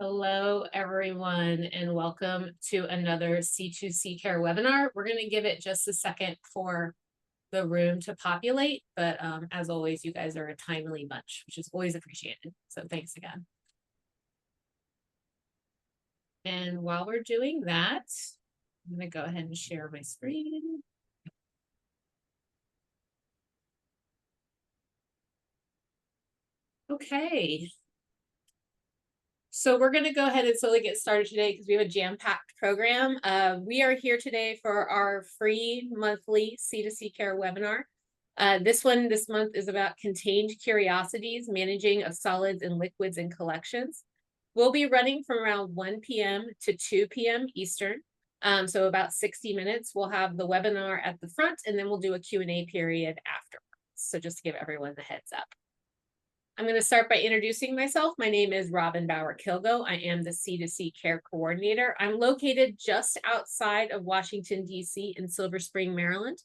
Hello, everyone, and welcome to another C2C Care webinar. We're going to give it just a second for the room to populate, but as always, you guys are a timely bunch, which is always appreciated. So thanks again. And while we're doing that, I'm going to go ahead and share my screen. Okay. So we're going to go ahead and slowly get started today because we have a jam-packed program. We are here today for our free monthly C2C Care webinar. This month is about contained curiosities, managing of solids and liquids and collections. We'll be running from around 1 p.m. to 2 p.m. Eastern. So about 60 minutes. We'll have the webinar at the front, and then we'll do a Q&A period afterwards. So just to give everyone the heads up. I'm going to start by introducing myself. My name is Robin Bauer-Kilgo. I am the C2C Care Coordinator. I'm located just outside of Washington, D.C. in Silver Spring, Maryland.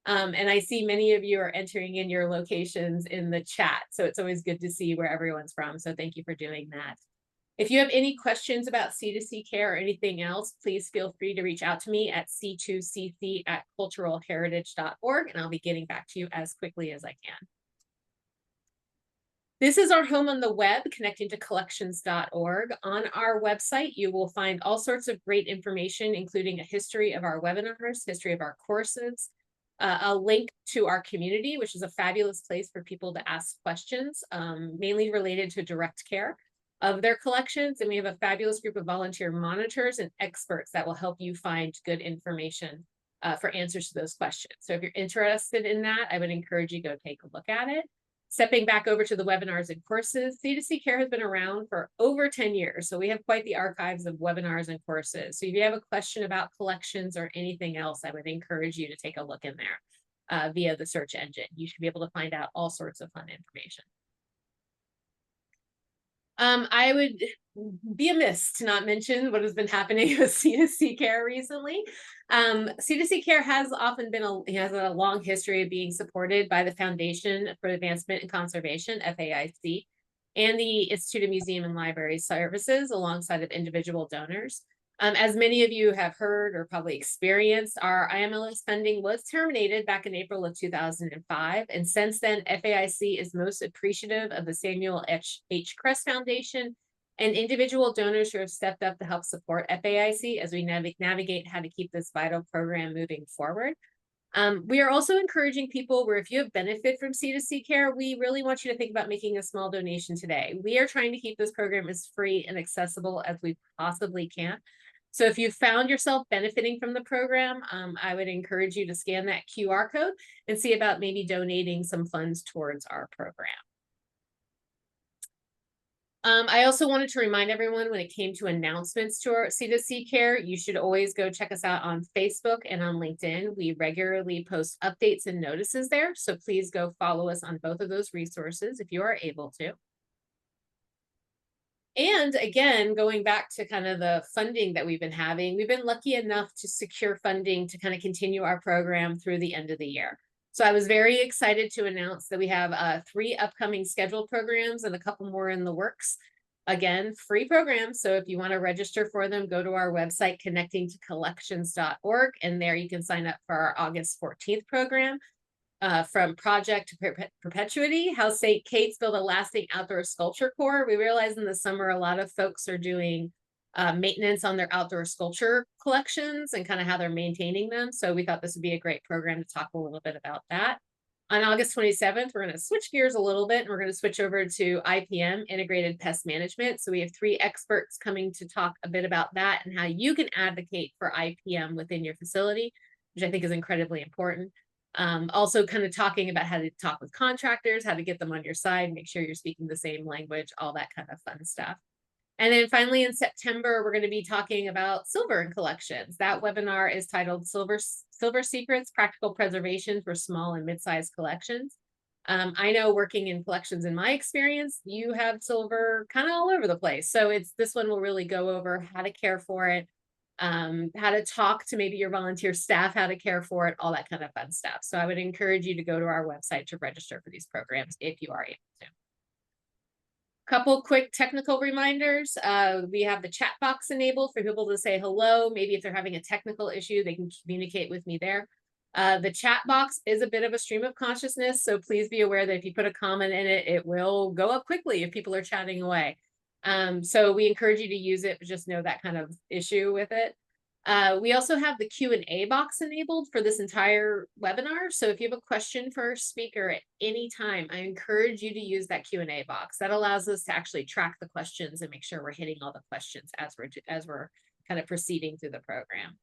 And I see many of you are entering in your locations in the chat. So it's always good to see where everyone's from. So thank you for doing that. If you have any questions about C2C Care or anything else, please feel free to reach out to me at c2cc@culturalheritage.org, and I'll be getting back to you as quickly as I can. This is our home on the web, connecting to collections.org. On our website, you will find all sorts of great information, including a history of our webinars, history of our courses, a link to our community, which is a fabulous place for people to ask questions, mainly related to direct care of their collections. And we have a fabulous group of volunteer monitors and experts that will help you find good information for answers to those questions. So if you're interested in that, I would encourage you to go take a look at it. Stepping back over to the webinars and courses, C2C Care has been around for over 10 years, so we have quite the archives of webinars and courses. So if you have a question about collections or anything else, I would encourage you to take a look in there via the search engine. You should be able to find out all sorts of fun information. I would be amiss to not mention what has been happening with C2C Care recently. C2C Care has often been has a long history of being supported by the Foundation for Advancement in Conservation, FAIC, and the Institute of Museum and Library Services, alongside of individual donors. As many of you have heard or probably experienced, our IMLS funding was terminated back in April of 2005. And since then, FAIC is most appreciative of the Samuel H. Crest Foundation and individual donors who have stepped up to help support FAIC as we navigate how to keep this vital program moving forward. We are also encouraging people where if you have benefit from C2C Care, we really want you to think about making a small donation today. We are trying to keep this program as free and accessible as we possibly can. So if you found yourself benefiting from the program, I would encourage you to scan that QR code and see about maybe donating some funds towards our program. I also wanted to remind everyone when it came to announcements to our C2C Care, you should always go check us out on Facebook and on LinkedIn. We regularly post updates and notices there. So please go follow us on both of those resources if you are able to. And again, going back to kind of the funding that we've been having, we've been lucky enough to secure funding to kind of continue our program through the end of the year. So I was very excited to announce that we have 3 upcoming scheduled programs and a couple more in the works. Again, free programs. So if you want to register for them, go to our website, connectingtocollections.org, and there you can sign up for our August 14th program. From project to perpetuity, how St. Kate's built a lasting outdoor sculpture core. We realize in the summer, a lot of folks are doing maintenance on their outdoor sculpture collections and kind of how they're maintaining them. So we thought this would be a great program to talk a little bit about that. On August 27th, we're going to switch gears a little bit and we're going to switch over to IPM, Integrated Pest Management. So we have 3 experts coming to talk a bit about that and how you can advocate for IPM within your facility, which I think is incredibly important. Also kind of talking about how to talk with contractors, how to get them on your side, make sure you're speaking the same language, all that kind of fun stuff. And then finally in September, we're going to be talking about silver and collections. That webinar is titled Silver Secrets, Practical Preservation for Small and Mid-Sized Collections. I know working in collections in my experience, you have silver kind of all over the place. So this one will really go over how to care for it, how to talk to maybe your volunteer staff, how to care for it, all that kind of fun stuff. So I would encourage you to go to our website to register for these programs if you are able to. Couple quick technical reminders. We have the chat box enabled for people to say hello. Maybe if they're having a technical issue, they can communicate with me there. The chat box is a bit of a stream of consciousness, so please be aware that if you put a comment in it, it will go up quickly if people are chatting away. So we encourage you to use it, but just know that kind of issue with it. We also have the Q&A box enabled for this entire webinar. So if you have a question for a speaker at any time, I encourage you to use that Q&A box. That allows us to actually track the questions and make sure we're hitting all the questions as we're kind of proceeding through the program.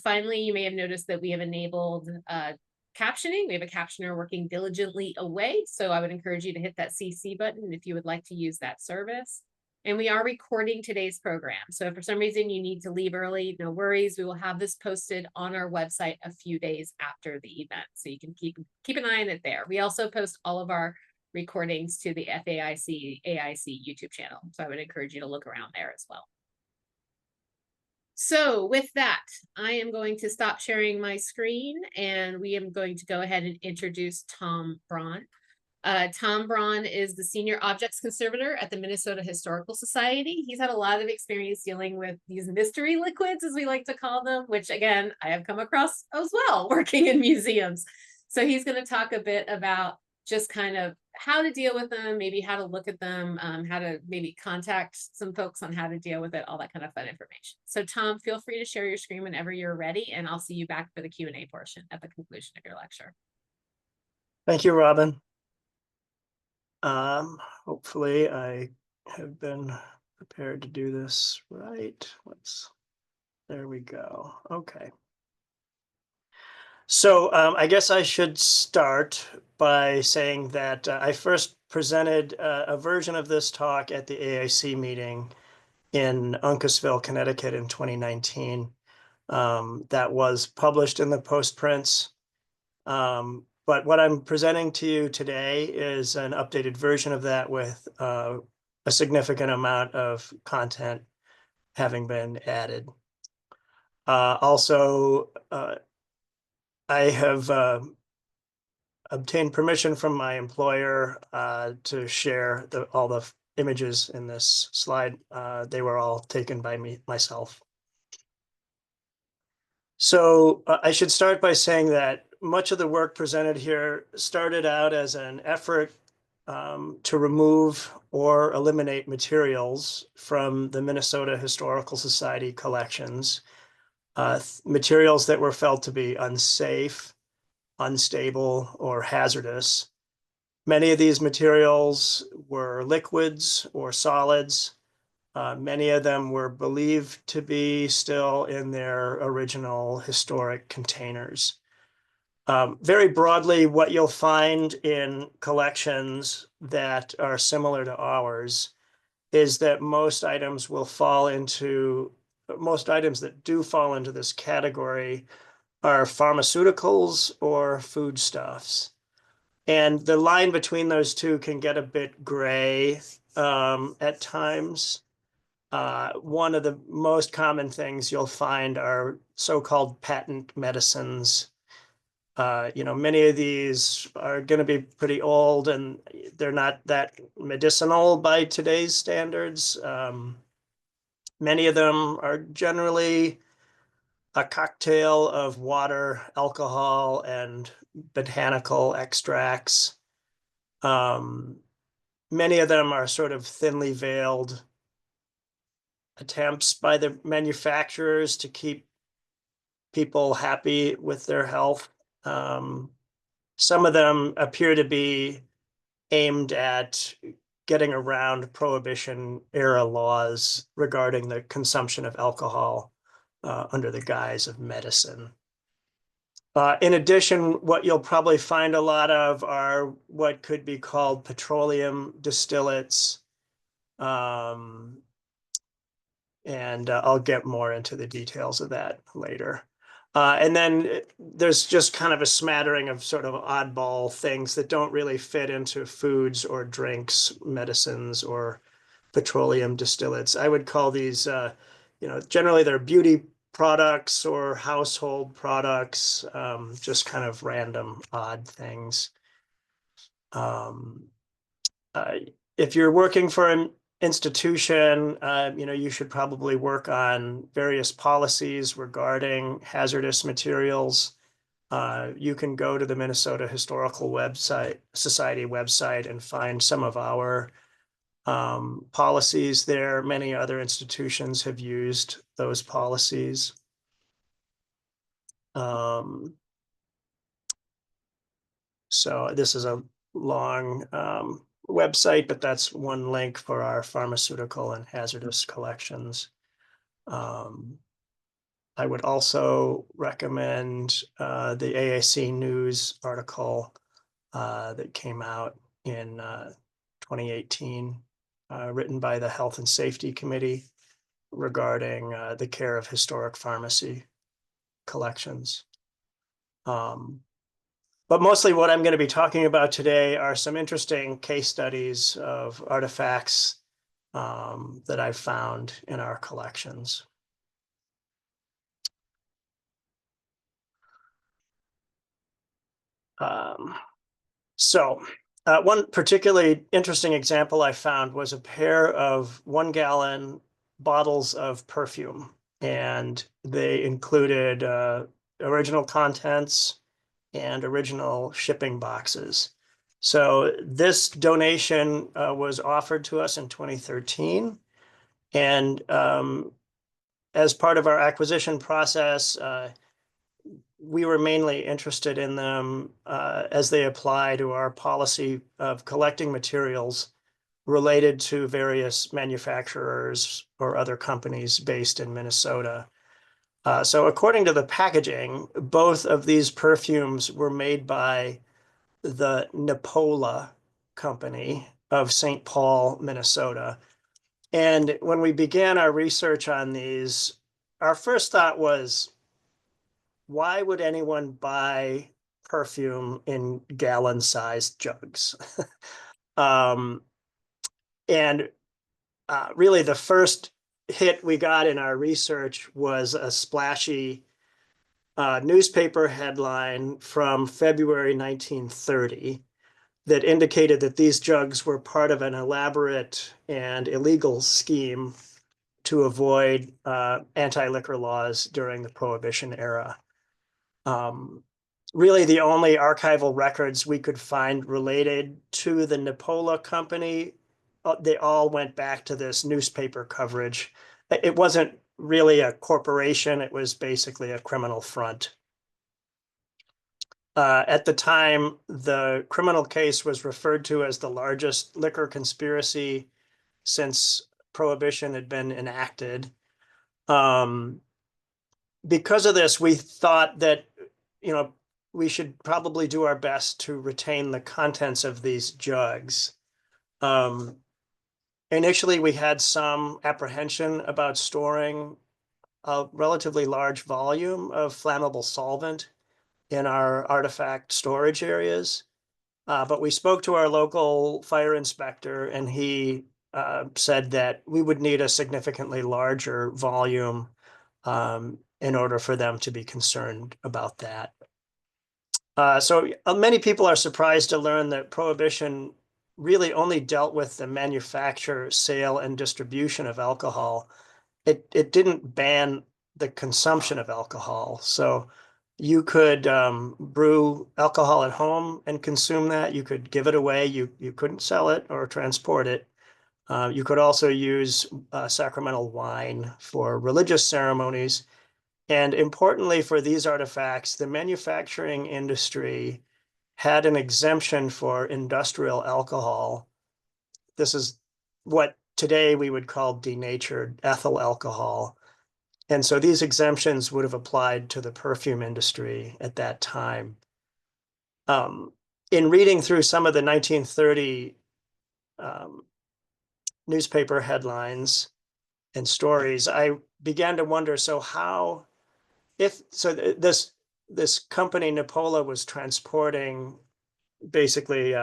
Finally, you may have noticed that we have enabled captioning. We have a captioner working diligently away. So I would encourage you to hit that CC button if you would like to use that service. And we are recording today's program. So if for some reason you need to leave early, no worries. We will have this posted on our website a few days after the event. So you can keep an eye on it there. We also post all of our recordings to the FAIC AIC YouTube channel. So I would encourage you to look around there as well. So with that, I am going to stop sharing my screen and we am going to go ahead and introduce Tom Braun. Tom Braun is the Senior Objects Conservator at the Minnesota Historical Society. He's had a lot of experience dealing with these mystery liquids, as we like to call them, which again, I have come across as well working in museums. So he's going to talk a bit about just kind of how to deal with them, maybe how to look at them, how to maybe contact some folks on how to deal with it, all that kind of fun information. So Tom, feel free to share your screen whenever you're ready, and I'll see you back for the Q&A portion at the conclusion of your lecture. Thank you, Robin. Hopefully I have been prepared to do this right. There we go. Okay. So I guess I should start by saying that I first presented a version of this talk at the AIC meeting in Uncasville, Connecticut in 2019. That was published in the postprints. But what I'm presenting to you today is an updated version of that with a significant amount of content having been added. Also, I have obtained permission from my employer to share all the images in this slide. They were all taken by myself. So I should start by saying that much of the work presented here started out as an effort to remove or eliminate materials from the Minnesota Historical Society collections, materials that were felt to be unsafe, unstable, or hazardous. Many of these materials were liquids or solids. Many of them were believed to be still in their original historic containers. Very broadly, what you'll find in collections that are similar to ours is that most items that do fall into this category are pharmaceuticals or foodstuffs. And the line between those two can get a bit gray at times. One of the most common things you'll find are so-called patent medicines. Many of these are going to be pretty old and they're not that medicinal by today's standards. Many of them are generally a cocktail of water, alcohol, and botanical extracts. Many of them are sort of thinly veiled attempts by the manufacturers to keep people happy with their health. Some of them appear to be aimed at getting around Prohibition era laws regarding the consumption of alcohol under the guise of medicine. In addition, what you'll probably find a lot of are what could be called petroleum distillates. And I'll get more into the details of that later. And then there's just kind of a smattering of sort of oddball things that don't really fit into foods or drinks, medicines, or petroleum distillates. I would call these, generally they're beauty products or household products, just kind of random odd things. if you're working for an institution, you should probably work on various policies regarding hazardous materials. You can go to the Minnesota Historical Society website and find some of our policies there. Many other institutions have used those policies. So this is a long website, but that's one link for our pharmaceutical and hazardous collections. I would also recommend the AAC News article that came out in 2018, written by the Health and Safety Committee regarding the care of historic pharmacy collections. But mostly what I'm going to be talking about today are some interesting case studies of artifacts that I've found in our collections. One particularly interesting example I found was a pair of 1-gallon bottles of perfume, and they included original contents and original shipping boxes. So this donation was offered to us in 2013. And as part of our acquisition process, we were mainly interested in them as they apply to our policy of collecting materials related to various manufacturers or other companies based in Minnesota. So according to the packaging, both of these perfumes were made by the Napola Company of St. Paul, Minnesota. And when we began our research on these, our first thought was, why would anyone buy perfume in gallon-sized jugs? And really the first hit we got in our research was a splashy newspaper headline from February 1930 that indicated that these jugs were part of an elaborate and illegal scheme to avoid anti-liquor laws during the Prohibition era. Really, the only archival records we could find related to the Napola Company, they all went back to this newspaper coverage. It wasn't really a corporation, it was basically a criminal front. At the time, the criminal case was referred to as the largest liquor conspiracy since Prohibition had been enacted. Because of this, we thought that, we should probably do our best to retain the contents of these jugs. Initially, we had some apprehension about storing a relatively large volume of flammable solvent in our artifact storage areas. But we spoke to our local fire inspector, and he said that we would need a significantly larger volume in order for them to be concerned about that. So many people are surprised to learn that Prohibition really only dealt with the manufacture, sale, and distribution of alcohol. It didn't ban the consumption of alcohol. So you could brew alcohol at home and consume that. You could give it away. You couldn't sell it or transport it. You could also use sacramental wine for religious ceremonies. And importantly for these artifacts, the manufacturing industry had an exemption for industrial alcohol. This is what today we would call denatured ethyl alcohol. And so these exemptions would have applied to the perfume industry at that time. In reading through some of the 1930 newspaper headlines and stories, I began to wonder, this company Napola was transporting basically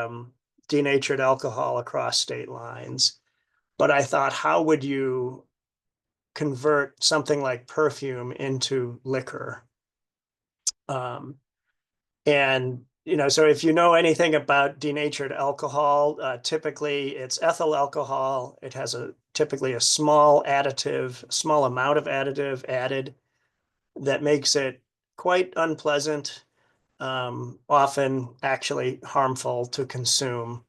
denatured alcohol across state lines. But I thought, how would you convert something like perfume into liquor? And so if you know anything about denatured alcohol, typically it's ethyl alcohol. It has typically a small amount of additive added that makes it quite unpleasant, often actually harmful to consume.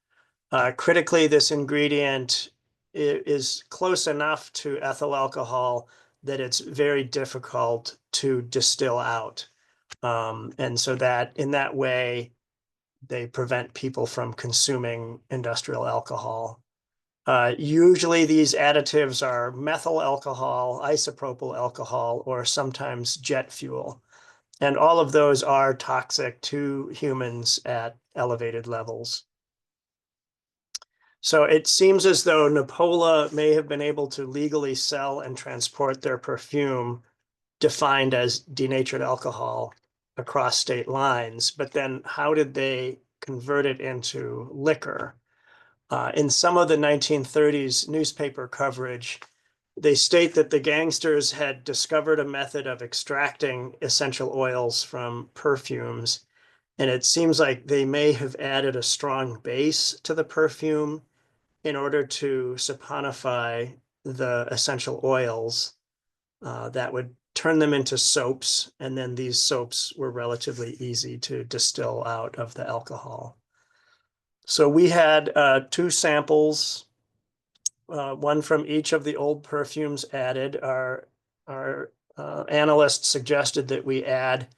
Critically, this ingredient is close enough to ethyl alcohol that it's very difficult to distill out. And so that in that way, they prevent people from consuming industrial alcohol. Usually these additives are methyl alcohol, isopropyl alcohol, or sometimes jet fuel. And all of those are toxic to humans at elevated levels. So it seems as though Napola may have been able to legally sell and transport their perfume defined as denatured alcohol across state lines, but then how did they convert it into liquor? In some of the 1930s newspaper coverage, they state that the gangsters had discovered a method of extracting essential oils from perfumes, and it seems like they may have added a strong base to the perfume in order to saponify the essential oils that would turn them into soaps, and then these soaps were relatively easy to distill out of the alcohol. So we had two samples, one from each of the old perfumes added. Our analysts suggested that we add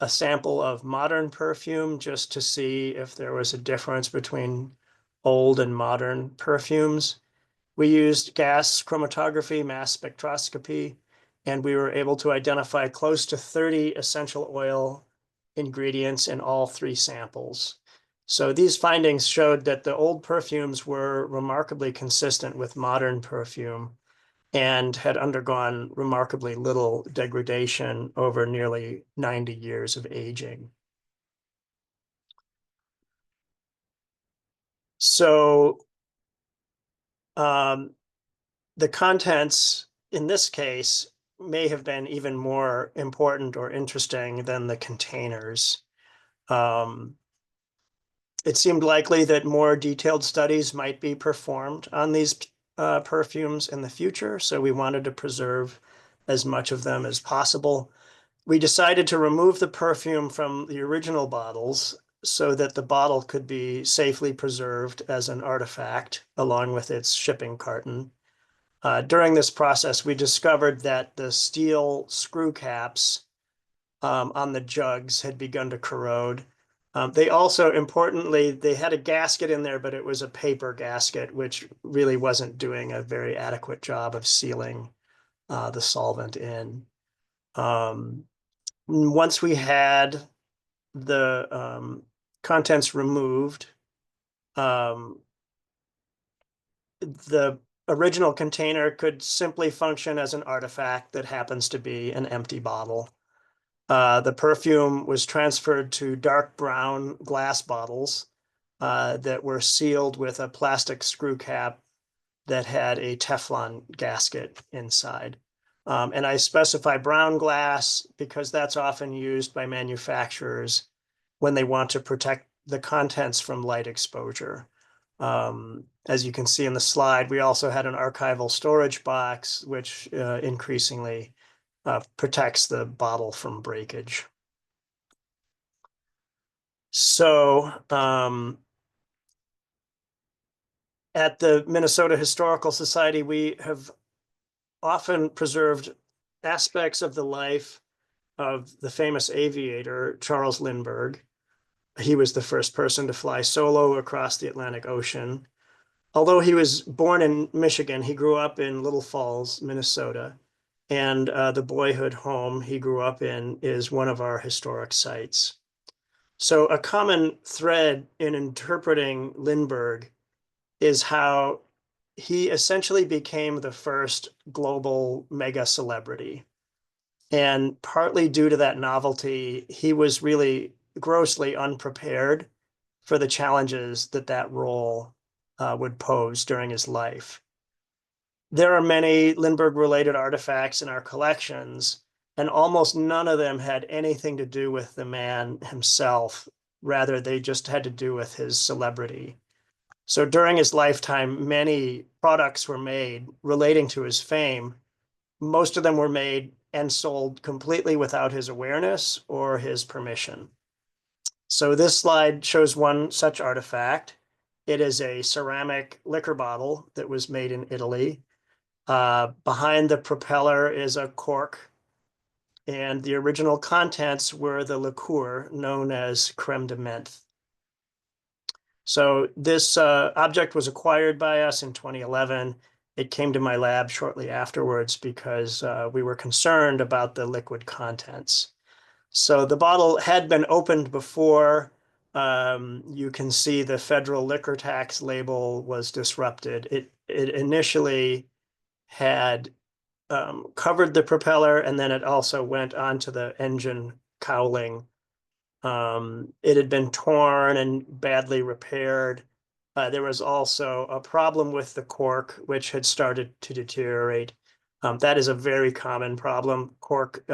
a sample of modern perfume just to see if there was a difference between old and modern perfumes. We used gas chromatography, mass spectroscopy, and we were able to identify close to 30 essential oil ingredients in all three samples. So these findings showed that the old perfumes were remarkably consistent with modern perfume and had undergone remarkably little degradation over nearly 90 years of aging. So the contents in this case may have been even more important or interesting than the containers. It seemed likely that more detailed studies might be performed on these perfumes in the future, so we wanted to preserve as much of them as possible. We decided to remove the perfume from the original bottles so that the bottle could be safely preserved as an artifact along with its shipping carton. During this process, we discovered that the steel screw caps on the jugs had begun to corrode. They also, importantly, they had a gasket in there, but it was a paper gasket, which really wasn't doing a very adequate job of sealing the solvent in. Once we had the contents removed, the original container could simply function as an artifact that happens to be an empty bottle. The perfume was transferred to dark brown glass bottles that were sealed with a plastic screw cap that had a Teflon gasket inside. And I specify brown glass because that's often used by manufacturers when they want to protect the contents from light exposure. As you can see in the slide, we also had an archival storage box, which increasingly protects the bottle from breakage. So at the Minnesota Historical Society, we have often preserved aspects of the life of the famous aviator, Charles Lindbergh. He was the first person to fly solo across the Atlantic Ocean. Although he was born in Michigan, he grew up in Little Falls, Minnesota. And the boyhood home he grew up in is one of our historic sites. So a common thread in interpreting Lindbergh is how he essentially became the first global mega celebrity. And partly due to that novelty, he was really grossly unprepared for the challenges that that role would pose during his life. There are many Lindbergh-related artifacts in our collections, and almost none of them had anything to do with the man himself Rather, they just had to do with his celebrity. So during his lifetime, many products were made relating to his fame. Most of them were made and sold completely without his awareness or his permission. So this slide shows one such artifact. It is a ceramic liquor bottle that was made in Italy. Behind the propeller is a cork, and the original contents were the liqueur known as creme de menthe. So this object was acquired by us in 2011. It came to my lab shortly afterwards because we were concerned about the liquid contents. So the bottle had been opened before. You can see the federal liquor tax label was disrupted. It initially had covered the propeller, and then it also went onto the engine cowling. It had been torn and badly repaired. There was also a problem with the cork, which had started to deteriorate. That is a very common problem. Cork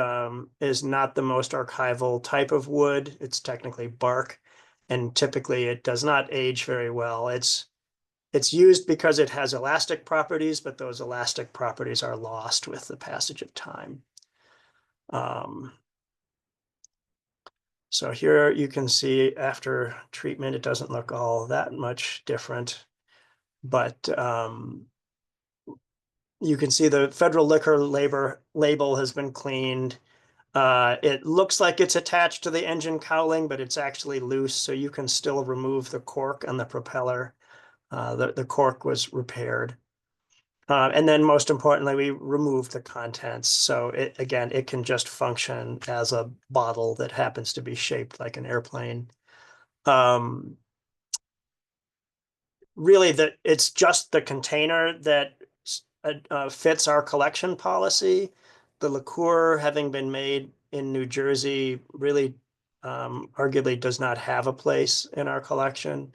is not the most archival type of wood. It's technically bark, and typically it does not age very well. It's used because it has elastic properties, but those elastic properties are lost with the passage of time. So here you can see after treatment, it doesn't look all that much different, but you can see the federal liquor label has been cleaned. It looks like it's attached to the engine cowling, but it's actually loose, so you can still remove the cork on the propeller. The cork was repaired. And then most importantly, we removed the contents. So again, it can just function as a bottle that happens to be shaped like an airplane. Really, it's just the container that fits our collection policy. The liqueur, having been made in New Jersey, really arguably does not have a place in our collection.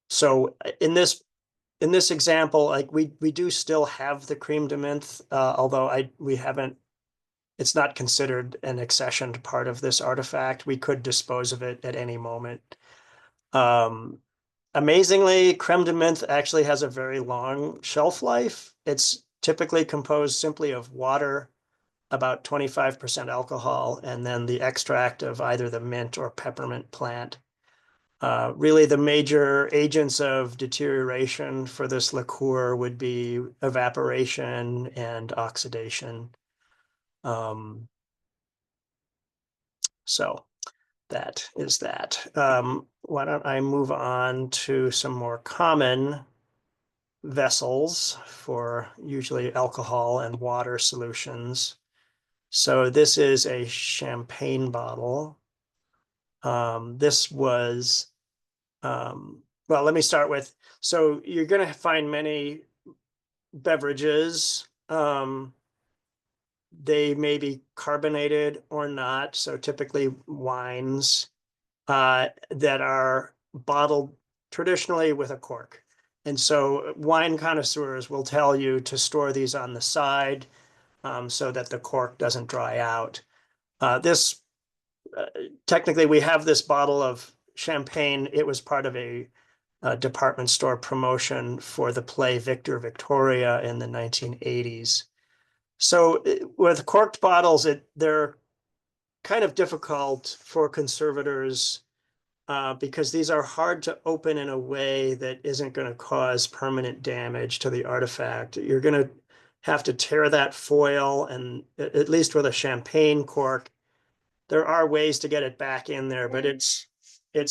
So in this example, like we do still have the creme de menthe, although we haven't. It's not considered an accessioned part of this artifact. We could dispose of it at any moment. Amazingly, creme de menthe actually has a very long shelf life. It's typically composed simply of water, about 25% alcohol, and then the extract of either the mint or peppermint plant. Really, the major agents of deterioration for this liqueur would be evaporation and oxidation. So that is that. Why don't I move on to some more common vessels for usually alcohol and water solutions. So this is a champagne bottle. This was, well, let me start with, so you're going to find many beverages. They may be carbonated or not. So typically wines that are bottled traditionally with a cork. And so wine connoisseurs will tell you to store these on the side so that the cork doesn't dry out. Technically, we have this bottle of champagne. It was part of a department store promotion for the play Victor Victoria in the 1980s. So with corked bottles, they're kind of difficult for conservators because these are hard to open in a way that isn't going to cause permanent damage to the artifact. You're going to have to tear that foil, and at least with a champagne cork, there are ways to get it back in there, but it's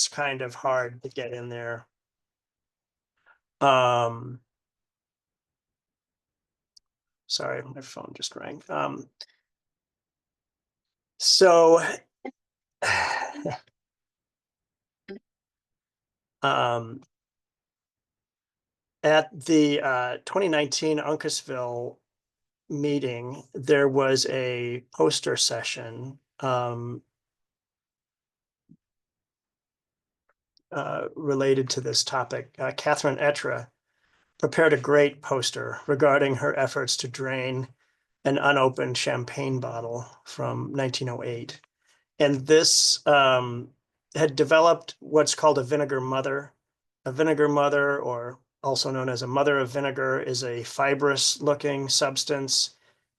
kind of hard to get in there. Sorry, my phone just rang. So at the 2019 Uncasville meeting, there was a poster session related to this topic. Catherine Etra prepared a great poster regarding her efforts to drain an unopened champagne bottle from 1908. And this had developed what's called a vinegar mother. A vinegar mother, or also known as a mother of vinegar, is a fibrous looking substance.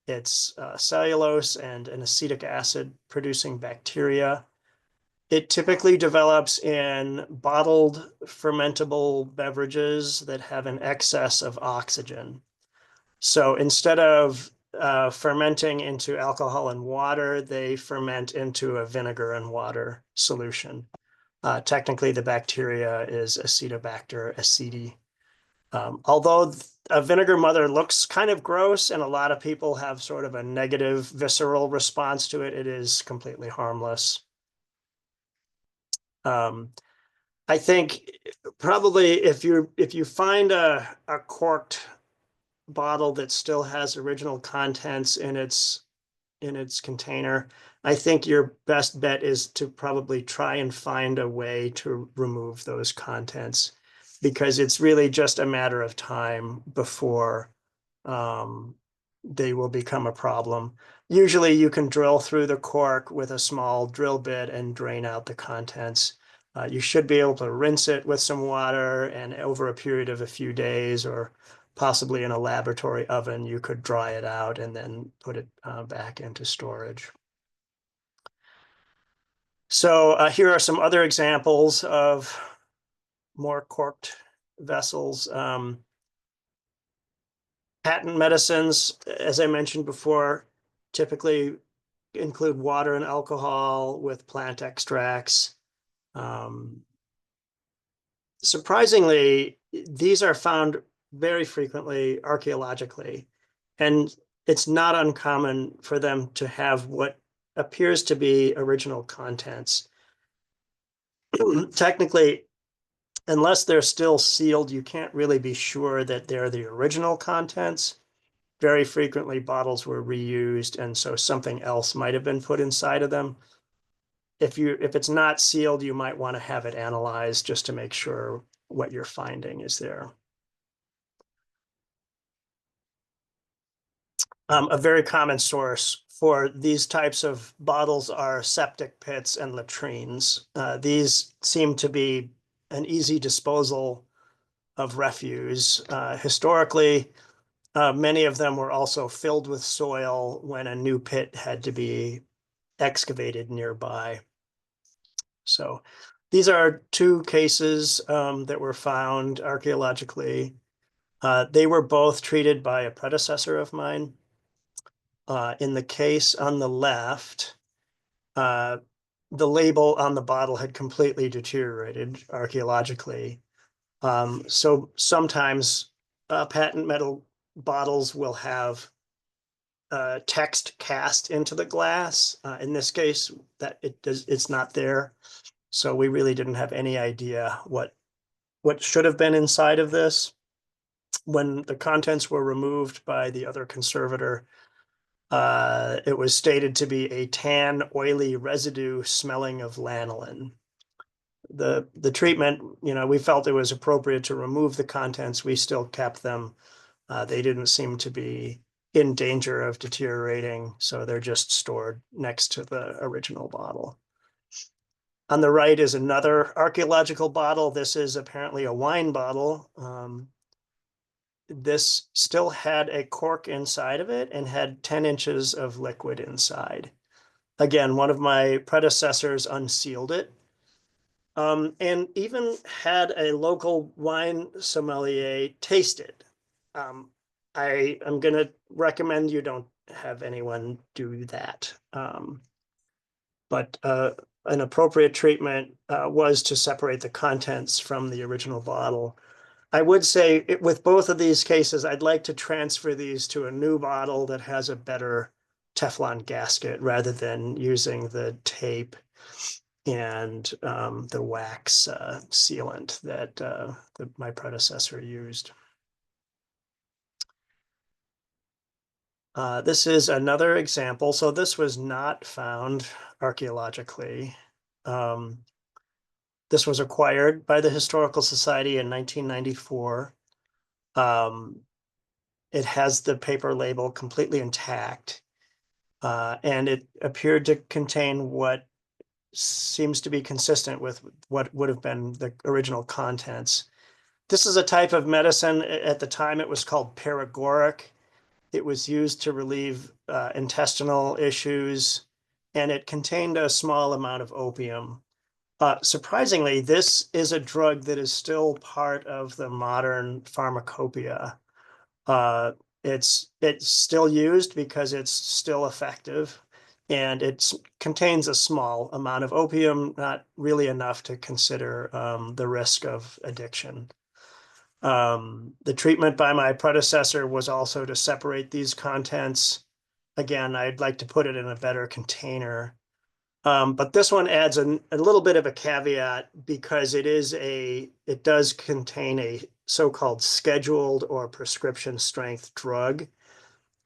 It's cellulose and an acetic acid producing bacteria. It typically develops in bottled fermentable beverages that have an excess of oxygen. So instead of fermenting into alcohol and water, they ferment into a vinegar and water solution. Technically, the bacteria is Acetobacter aceti. Although a vinegar mother looks kind of gross and a lot of people have sort of a negative visceral response to it, it is completely harmless. I think probably if you find a corked bottle that still has original contents in its container, I think your best bet is to probably try and find a way to remove those contents, because it's really just a matter of time before they will become a problem. Usually you can drill through the cork with a small drill bit and drain out the contents. You should be able to rinse it with some water, and over a period of a few days, or possibly in a laboratory oven, you could dry it out and then put it back into storage. So here are some other examples of more corked vessels. Patent medicines, as I mentioned before, typically include water and alcohol with plant extracts. Surprisingly, these are found very frequently archaeologically, and it's not uncommon for them to have what appears to be original contents. Technically, unless they're still sealed, you can't really be sure that they're the original contents. Very frequently, bottles were reused, and so something else might have been put inside of them. If it's not sealed, you might want to have it analyzed just to make sure what you're finding is there. A very common source for these types of bottles are septic pits and latrines. These seem to be an easy disposal of refuse. Historically, many of them were also filled with soil when a new pit had to be excavated nearby. So these are two cases that were found archaeologically. They were both treated by a predecessor of mine. In the case on the left, the label on the bottle had completely deteriorated archaeologically. So sometimes patent metal bottles will have text cast into the glass. In this case, it's not there. So we really didn't have any idea what should have been inside of this. When the contents were removed by the other conservator, it was stated to be a tan, oily residue smelling of lanolin. The treatment, we felt it was appropriate to remove the contents. We still kept them. They didn't seem to be in danger of deteriorating, so they're just stored next to the original bottle. On the right is another archaeological bottle. This is apparently a wine bottle. This still had a cork inside of it and had 10 inches of liquid inside. Again, one of my predecessors unsealed it, and even had a local wine sommelier taste it. I am going to recommend you don't have anyone do that. But an appropriate treatment was to separate the contents from the original bottle. I would say with both of these cases, I'd like to transfer these to a new bottle that has a better Teflon gasket rather than using the tape and the wax sealant that my predecessor used. This is another example. So this was not found archaeologically. This was acquired by the Historical Society in 1994. It has the paper label completely intact, and it appeared to contain what seems to be consistent with what would have been the original contents. This is a type of medicine. At the time, it was called paregoric. It was used to relieve intestinal issues, and it contained a small amount of opium. Surprisingly, this is a drug that is still part of the modern pharmacopoeia. Uh, it's still used because it's still effective, and it contains a small amount of opium, not really enough to consider the risk of addiction. The treatment by my predecessor was also to separate these contents. Again, I'd like to put it in a better container. But this one adds a little bit of a caveat because it does contain a so-called scheduled or prescription strength drug.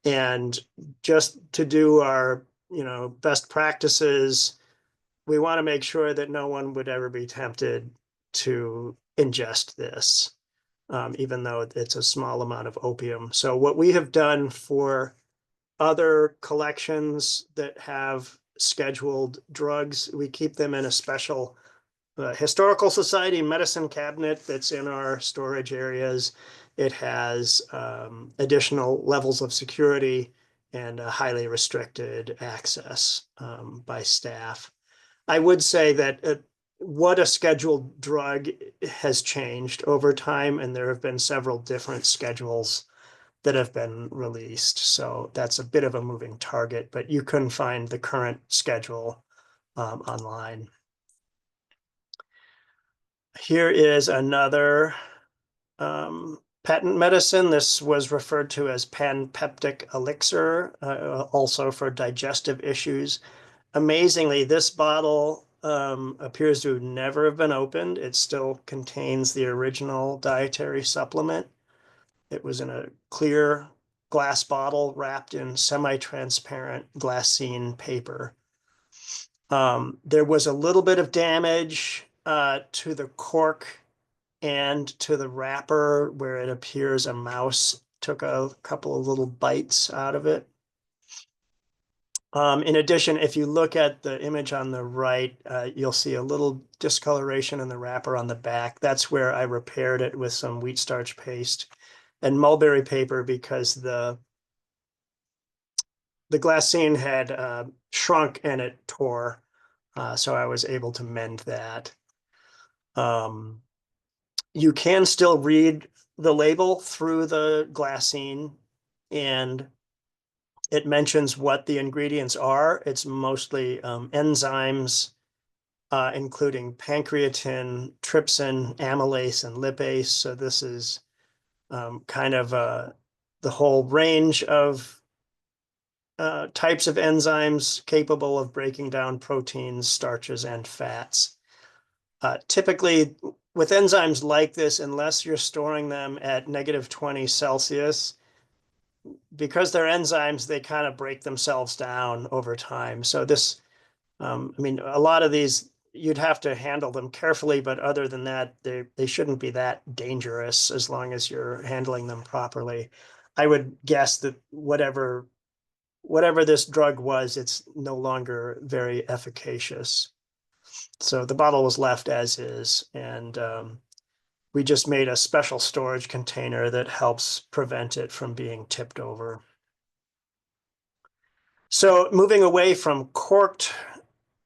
And just to do our, best practices, we want to make sure that no one would ever be tempted to ingest this, even though it's a small amount of opium. So what we have done for other collections that have scheduled drugs, we keep them in a special Historical Society medicine cabinet that's in our storage areas. It has additional levels of security and highly restricted access by staff. I would say that what a scheduled drug has changed over time, and there have been several different schedules that have been released. So that's a bit of a moving target, but you can find the current schedule online. Here is another patent medicine. This was referred to as panpeptic elixir, also for digestive issues. Amazingly, this bottle appears to never have been opened. It still contains the original dietary supplement. It was in a clear glass bottle wrapped in semi-transparent glassine paper. There was a little bit of damage to the cork and to the wrapper where it appears a mouse took a couple of little bites out of it. In addition, if you look at the image on the right, you'll see a little discoloration in the wrapper on the back. That's where I repaired it with some wheat starch paste and mulberry paper because the glassine had shrunk and it tore. So I was able to mend that. You can still read the label through the glassine, and it mentions what the ingredients are. It's mostly enzymes, including pancreatin, trypsin, amylase, and lipase. So this is kind of the whole range of types of enzymes capable of breaking down proteins, starches, and fats. Typically, with enzymes like this, unless you're storing them at -20 Celsius, because they're enzymes, they kind of break themselves down over time. So this, I mean, a lot of these, you'd have to handle them carefully, but other than that, they shouldn't be that dangerous as long as you're handling them properly. I would guess that whatever this drug was, it's no longer very efficacious. So the bottle was left as is, and we just made a special storage container that helps prevent it from being tipped over. So moving away from corked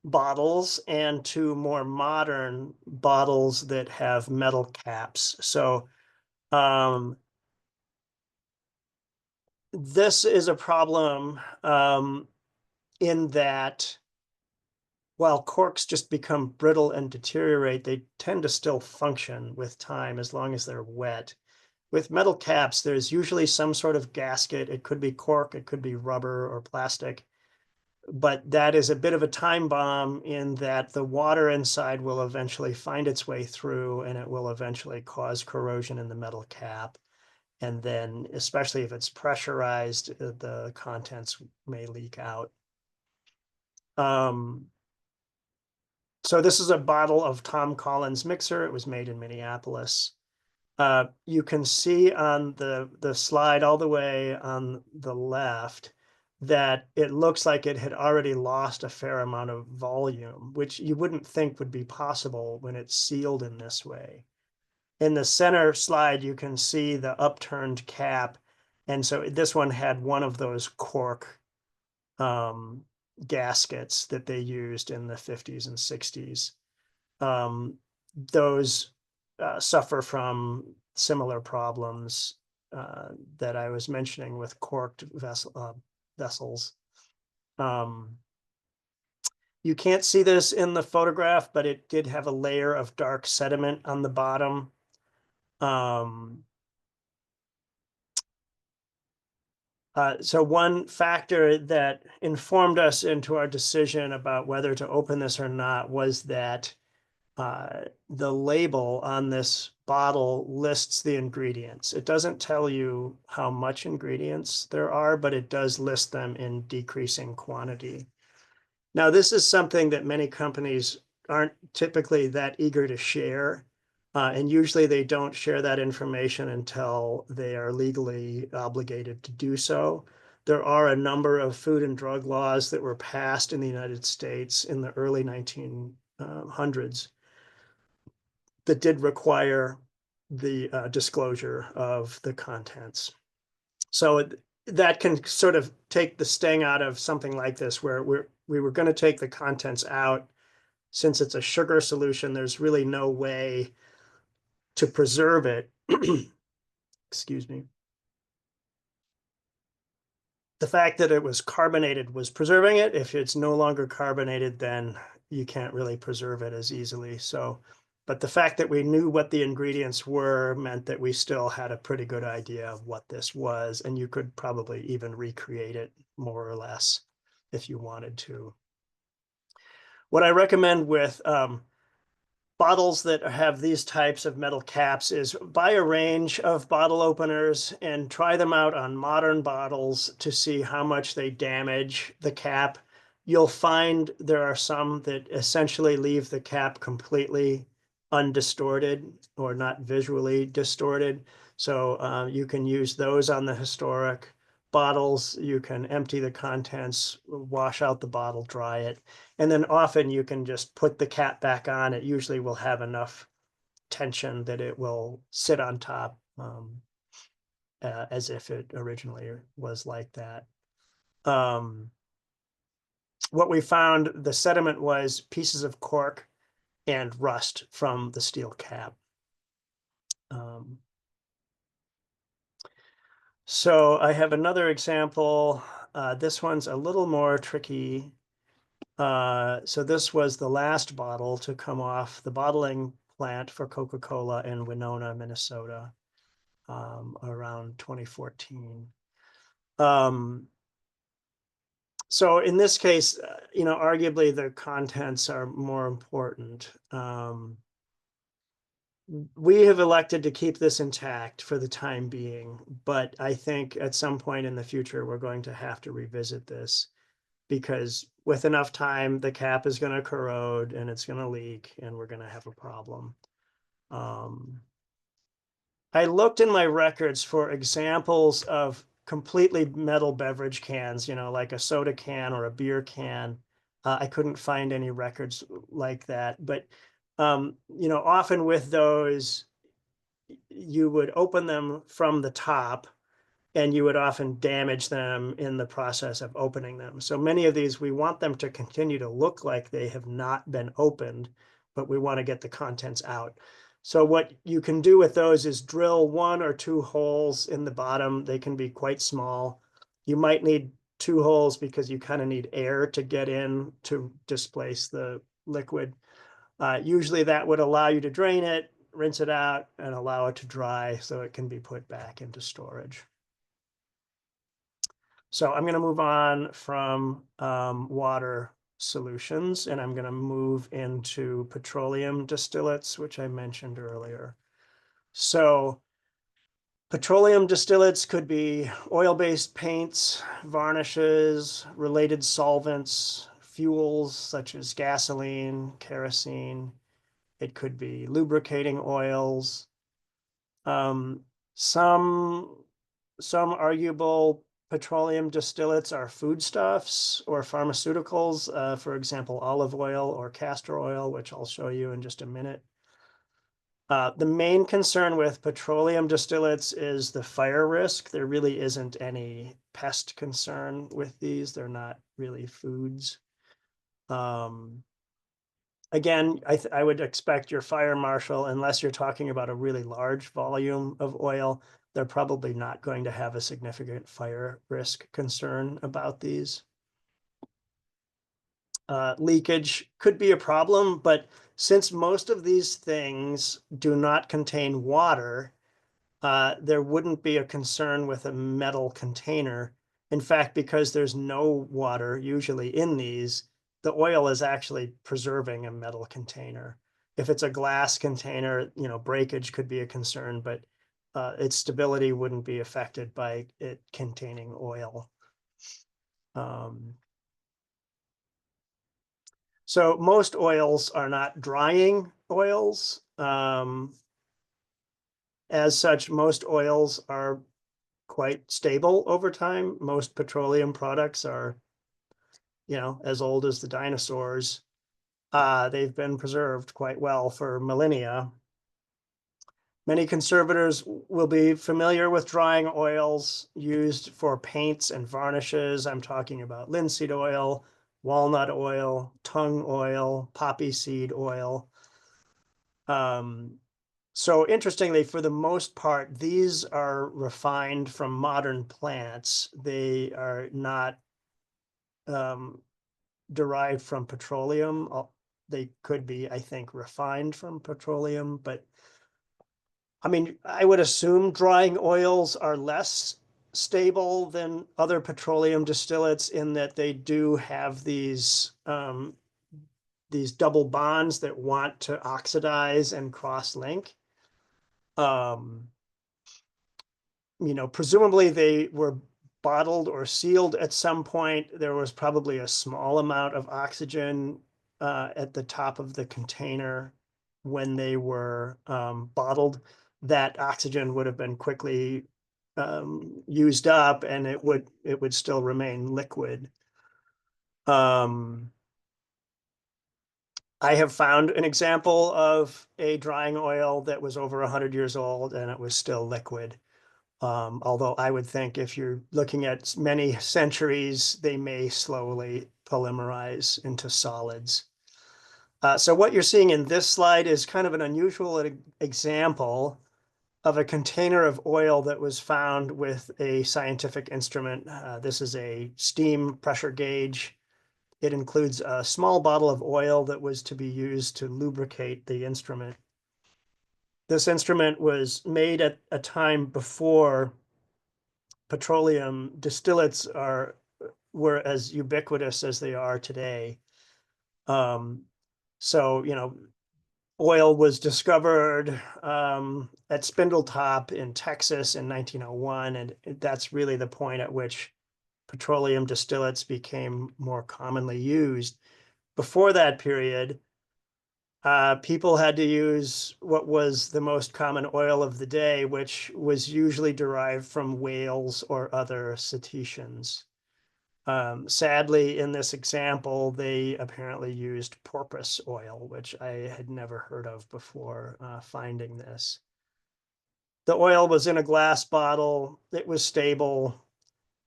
bottles and to more modern bottles that have metal caps. So this is a problem in that while corks just become brittle and deteriorate, they tend to still function with time as long as they're wet. With metal caps, there's usually some sort of gasket. It could be cork, it could be rubber or plastic, but that is a bit of a time bomb in that the water inside will eventually find its way through and it will eventually cause corrosion in the metal cap. And then, especially if it's pressurized, the contents may leak out. So this is a bottle of Tom Collins mixer. It was made in Minneapolis. You can see on the slide all the way on the left, that it looks like it had already lost a fair amount of volume, which you wouldn't think would be possible when it's sealed in this way. In the center slide, you can see the upturned cap. And so this one had one of those cork gaskets that they used in the 50s and 60s. Those suffer from similar problems that I was mentioning with corked vessels. You can't see this in the photograph, but it did have a layer of dark sediment on the bottom. So one factor that informed us into our decision about whether to open this or not was that the label on this bottle lists the ingredients. It doesn't tell you how much ingredients there are, but it does list them in decreasing quantity. Now, this is something that many companies aren't typically that eager to share. And usually they don't share that information until they are legally obligated to do so. There are a number of food and drug laws that were passed in the United States in the early 1900s that did require the disclosure of the contents. So that can sort of take the sting out of something like this, where we were going to take the contents out. Since it's a sugar solution, there's really no way to preserve it. Excuse me. The fact that it was carbonated was preserving it. If it's no longer carbonated, then you can't really preserve it as easily. So, but the fact that we knew what the ingredients were meant that we still had a pretty good idea of what this was, and you could probably even recreate it more or less if you wanted to. What I recommend with bottles that have these types of metal caps is buy a range of bottle openers and try them out on modern bottles to see how much they damage the cap. You'll find there are some that essentially leave the cap completely undistorted or not visually distorted. So you can use those on the historic bottles. You can empty the contents, wash out the bottle, dry it, and then often you can just put the cap back on. It usually will have enough tension that it will sit on top as if it originally was like that. What we found, the sediment was pieces of cork and rust from the steel cap. So I have another example. This one's a little more tricky. So this was the last bottle to come off the bottling plant for Coca-Cola in Winona, Minnesota, around 2014. So in this case, arguably the contents are more important. We have elected to keep this intact for the time being, but I think at some point in the future, we're going to have to revisit this, because with enough time, the cap is going to corrode and it's going to leak and we're going to have a problem. I looked in my records for examples of completely metal beverage cans, like a soda can or a beer can. I couldn't find any records like that, but often with those, you would open them from the top and you would often damage them in the process of opening them. So many of these, we want them to continue to look like they have not been opened, but we want to get the contents out. So what you can do with those is drill 1 or 2 holes in the bottom. They can be quite small. You might need 2 holes because you kind of need air to get in to displace the liquid. Usually that would allow you to drain it, rinse it out, and allow it to dry so it can be put back into storage. So I'm going to move on from water solutions, and I'm going to move into petroleum distillates, which I mentioned earlier. So petroleum distillates could be oil-based paints, varnishes, related solvents, fuels such as gasoline, kerosene. It could be lubricating oils. Some arguable petroleum distillates are foodstuffs or pharmaceuticals, for example, olive oil or castor oil, which I'll show you in just a minute. The main concern with petroleum distillates is the fire risk. There really isn't any pest concern with these. They're not really foods. Again, I would expect your fire marshal, unless you're talking about a really large volume of oil, they're probably not going to have a significant fire risk concern about these. Leakage could be a problem, but since most of these things do not contain water, there wouldn't be a concern with a metal container. In fact, because there's no water usually in these, the oil is actually preserving a metal container. If it's a glass container, breakage could be a concern, but its stability wouldn't be affected by it containing oil. So most oils are not drying oils. As such, most oils are quite stable over time. Most petroleum products are, as old as the dinosaurs. They've been preserved quite well for millennia. Many conservators will be familiar with drying oils used for paints and varnishes. I'm talking about linseed oil, walnut oil, tung oil, poppy seed oil. So interestingly, for the most part, these are refined from modern plants. They are not derived from petroleum. They could be, I think, refined from petroleum, but I mean, I would assume drying oils are less stable than other petroleum distillates in that they do have these double bonds that want to oxidize and cross-link. Presumably they were bottled or sealed at some point. There was probably a small amount of oxygen at the top of the container when they were bottled. That oxygen would have been quickly used up, and it would still remain liquid. I have found an example of a drying oil that was over 100 years old and it was still liquid. Although I would think if you're looking at many centuries, they may slowly polymerize into solids. So what you're seeing in this slide is kind of an unusual example of a container of oil that was found with a scientific instrument. This is a steam pressure gauge. It includes a small bottle of oil that was to be used to lubricate the instrument. This instrument was made at a time before petroleum distillates were as ubiquitous as they are today. So, oil was discovered at Spindletop in Texas in 1901, and that's really the point at which petroleum distillates became more commonly used. Before that period, people had to use what was the most common oil of the day, which was usually derived from whales or other cetaceans. Sadly, in this example, they apparently used porpoise oil, which I had never heard of before finding this. The oil was in a glass bottle. It was stable.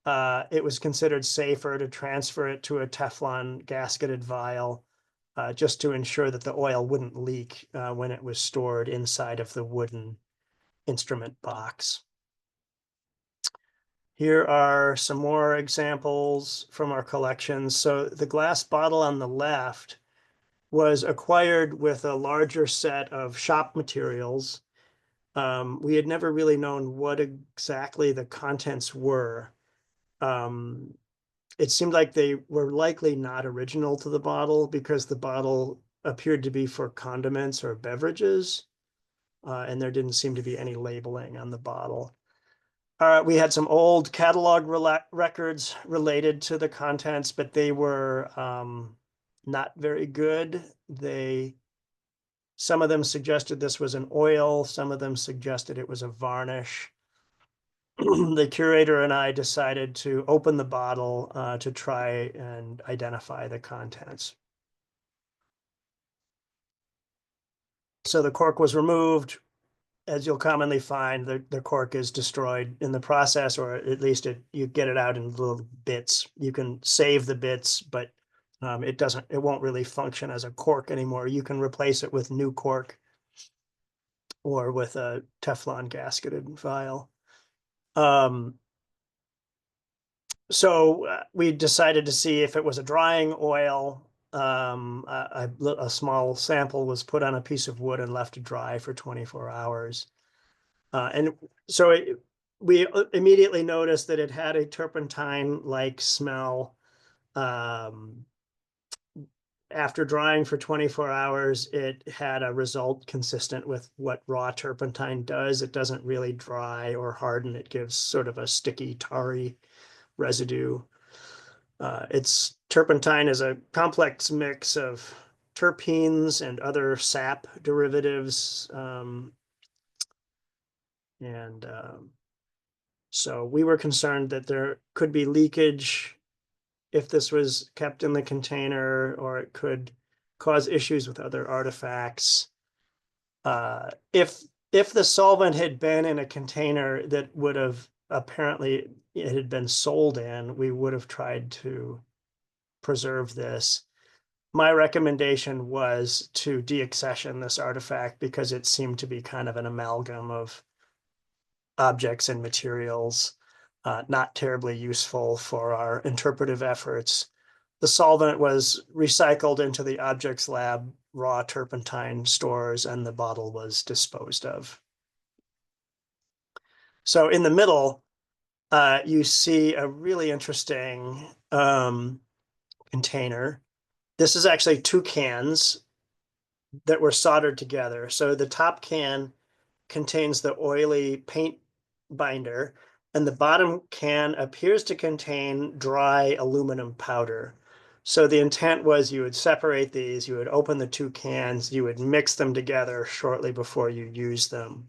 It was considered safer to transfer it to a Teflon gasketed vial, just to ensure that the oil wouldn't leak when it was stored inside of the wooden instrument box. Here are some more examples from our collections. So the glass bottle on the left was acquired with a larger set of shop materials. We had never really known what exactly the contents were. It seemed like they were likely not original to the bottle because the bottle appeared to be for condiments or beverages, and there didn't seem to be any labeling on the bottle. We had some old catalog records related to the contents, but they were not very good. Some of them suggested this was an oil, some of them suggested it was a varnish. the curator and I decided to open the bottle to try and identify the contents. So the cork was removed. As you'll commonly find, the cork is destroyed in the process, or at least you get it out in little bits. You can save the bits, but it won't really function as a cork anymore. You can replace it with new cork or with a Teflon gasketed vial. So we decided to see if it was a drying oil. A small sample was put on a piece of wood and left to dry for 24 hours. And so we immediately noticed that it had a turpentine-like smell. After drying for 24 hours, it had a result consistent with what raw turpentine does. It doesn't really dry or harden. It gives sort of a sticky, tarry residue. Turpentine is a complex mix of terpenes and other sap derivatives. So we were concerned that there could be leakage if this was kept in the container, or it could cause issues with other artifacts. If the solvent had been in a container that would have apparently it had been sold in, we would have tried to preserve this. My recommendation was to deaccession this artifact because it seemed to be kind of an amalgam of objects and materials, not terribly useful for our interpretive efforts. The solvent was recycled into the objects lab raw turpentine stores, and the bottle was disposed of. So in the middle, you see a really interesting container. This is actually two cans that were soldered together. So the top can contains the oily paint binder, and the bottom can appears to contain dry aluminum powder. So the intent was you would separate these, you would open the two cans, you would mix them together shortly before you use them.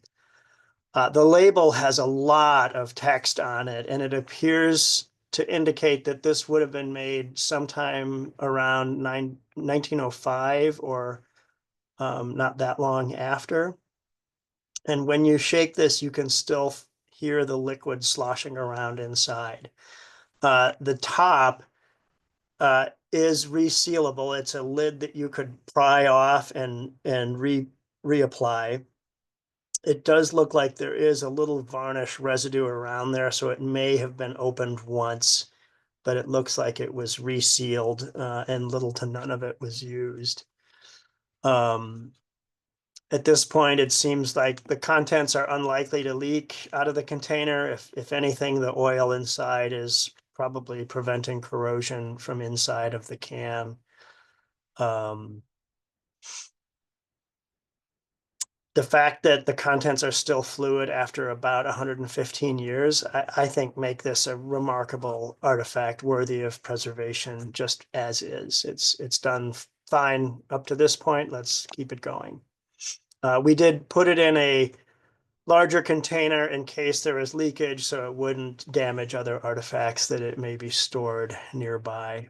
The label has a lot of text on it, and it appears to indicate that this would have been made sometime around 1905 or not that long after. And when you shake this, you can still hear the liquid sloshing around inside. The top is resealable. It's a lid that you could pry off and reapply. It does look like there is a little varnish residue around there, so it may have been opened once, but it looks like it was resealed and little to none of it was used. At this point, it seems like the contents are unlikely to leak out of the container. If anything, the oil inside is probably preventing corrosion from inside of the can. The fact that the contents are still fluid after about 115 years, I think make this a remarkable artifact worthy of preservation just as is. It's done fine up to this point. Let's keep it going. We did put it in a larger container in case there is leakage, so it wouldn't damage other artifacts that it may be stored nearby.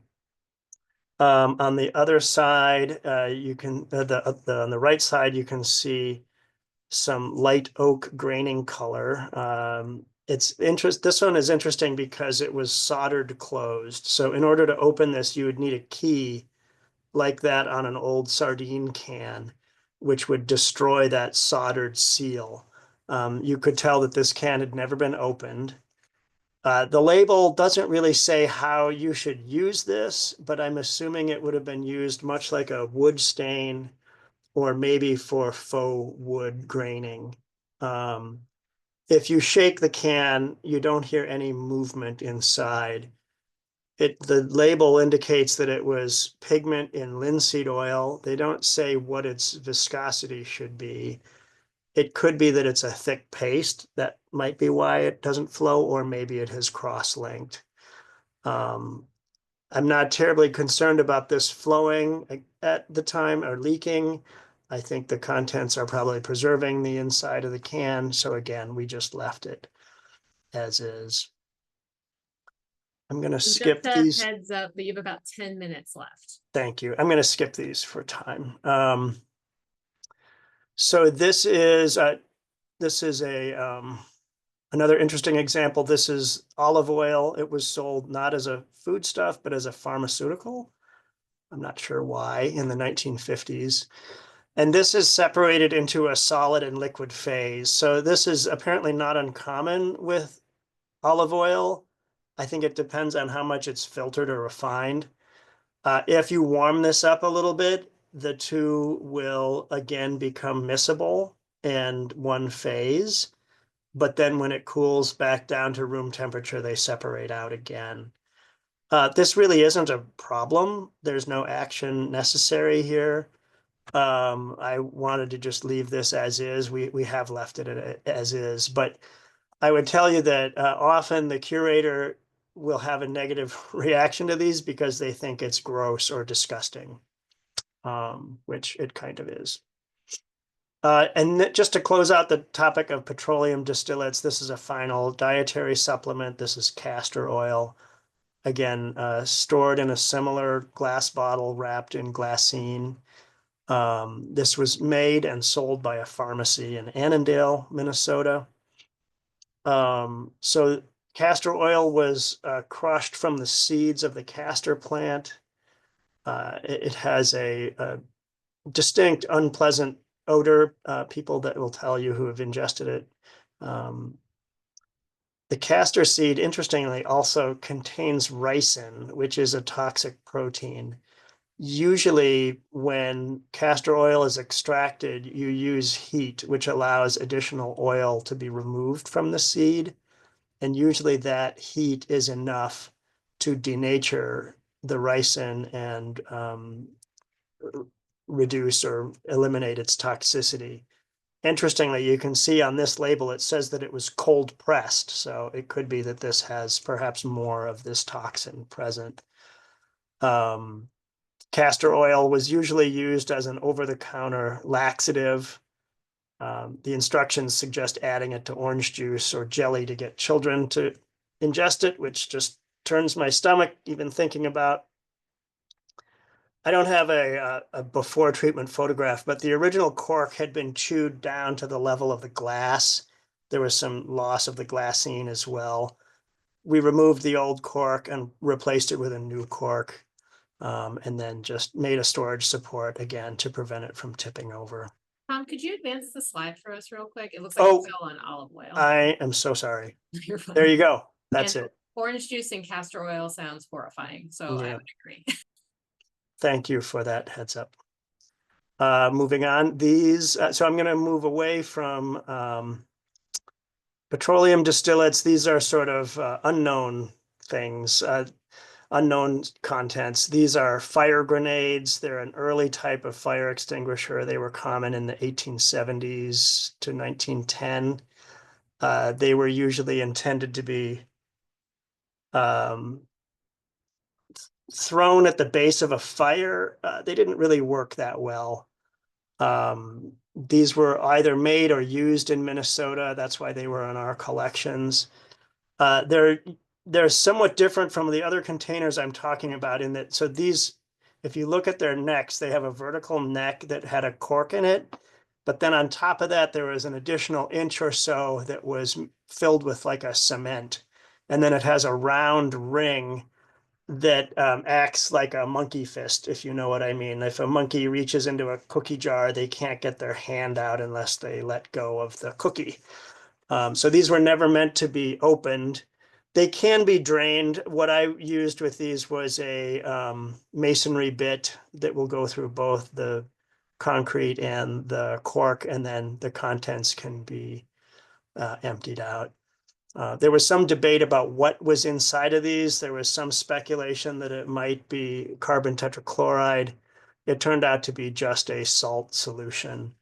On the other side, you can on the right side you can see some light oak graining color. This one is interesting because it was soldered closed. So in order to open this, you would need a key like that on an old sardine can, which would destroy that soldered seal. You could tell that this can had never been opened. The label doesn't really say how you should use this, but I'm assuming it would have been used much like a wood stain or maybe for faux wood graining. If you shake the can, you don't hear any movement inside. The label indicates that it was pigment in linseed oil. They don't say what its viscosity should be. It could be that it's a thick paste. That might be why it doesn't flow, or maybe it has cross-linked. I'm not terribly concerned about this flowing at the time or leaking. I think the contents are probably preserving the inside of the can. So again, we just left it. as is. I'm going to Just skip a these. heads up that you have about 10 minutes left. Thank you. I'm going to skip these for time. So this is another interesting example. This is olive oil. It was sold not as a foodstuff, but as a pharmaceutical. I'm not sure why in the 1950s. And this is separated into a solid and liquid phase. So this is apparently not uncommon with olive oil. I think it depends on how much it's filtered or refined. If you warm this up a little bit, the two will again become miscible and one phase. But then when it cools back down to room temperature, they separate out again. This really isn't a problem. There's no action necessary here. I wanted to just leave this as is. We have left it as is, but I would tell you that often the curator will have a negative reaction to these because they think it's gross or disgusting, which it kind of is. And just to close out the topic of petroleum distillates, this is a final dietary supplement. This is castor oil. Again, stored in a similar glass bottle wrapped in glassine. This was made and sold by a pharmacy in Annandale, Minnesota. So castor oil was crushed from the seeds of the castor plant. It has a distinct, unpleasant odor. People that will tell you who have ingested it. The castor seed, interestingly, also contains ricin, which is a toxic protein. Usually, when castor oil is extracted, you use heat, which allows additional oil to be removed from the seed. And usually that heat is enough to denature the ricin and reduce or eliminate its toxicity. Interestingly, you can see on this label, it says that it was cold pressed. So it could be that this has perhaps more of this toxin present. Castor oil was usually used as an over-the-counter laxative. The instructions suggest adding it to orange juice or jelly to get children to ingest it, which just turns my stomach even thinking about. I don't have a before treatment photograph, but the original cork had been chewed down to the level of the glass. There was some loss of the glassine as well. We removed the old cork and replaced it with a new cork, and then just made a storage support again to prevent it from tipping over. Tom, could you advance the slide for us real quick? It looks like Oh, it fell on olive oil. I am so sorry. You're fine. There you go. That's And it. orange juice and castor oil sounds horrifying, so I Yeah. would agree. Thank you for that heads up. Moving on, so I'm going to move away from petroleum distillates. These are sort of unknown things, unknown contents. These are fire grenades. They're an early type of fire extinguisher. They were common in the 1870s to 1910. They were usually intended to be thrown at the base of a fire. They didn't really work that well. These were either made or used in Minnesota. That's why they were in our collections. They're somewhat different from the other containers I'm talking about in that, so these, if you look at their necks, they have a vertical neck that had a cork in it. But then on top of that, there was an additional inch or so that was filled with like a cement. And then it has a round ring that acts like a monkey fist, if you know what I mean. If a monkey reaches into a cookie jar, they can't get their hand out unless they let go of the cookie. So these were never meant to be opened. They can be drained. What I used with these was a masonry bit that will go through both the concrete and the cork, and then the contents can be emptied out. There was some debate about what was inside of these. There was some speculation that it might be carbon tetrachloride. It turned out to be just a salt solution,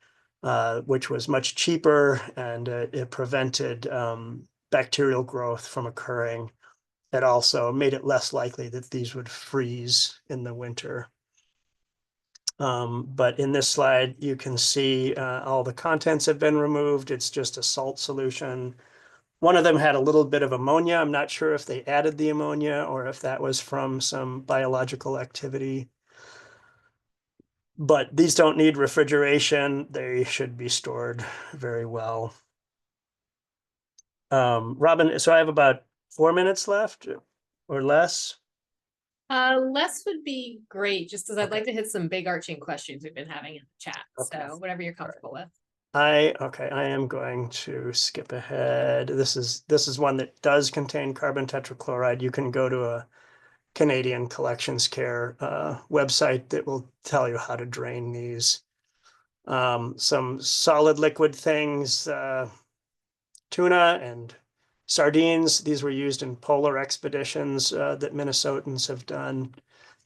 which was much cheaper, and it prevented bacterial growth from occurring. It also made it less likely that these would freeze in the winter. But in this slide, you can see all the contents have been removed. It's just a salt solution. One of them had a little bit of ammonia. I'm not sure if they added the ammonia or if that was from some biological activity. But these don't need refrigeration. They should be stored very well. Robin, so I have about 4 minutes left or less. Less would be great, just because I'd Okay. like to hit some big arching questions we've been having in the chat. Okay. So whatever you're comfortable with. Okay, I am going to skip ahead. This is one that does contain carbon tetrachloride. You can go to a Canadian Collections Care website that will tell you how to drain these. Some solid liquid things, tuna and sardines. These were used in polar expeditions that Minnesotans have done.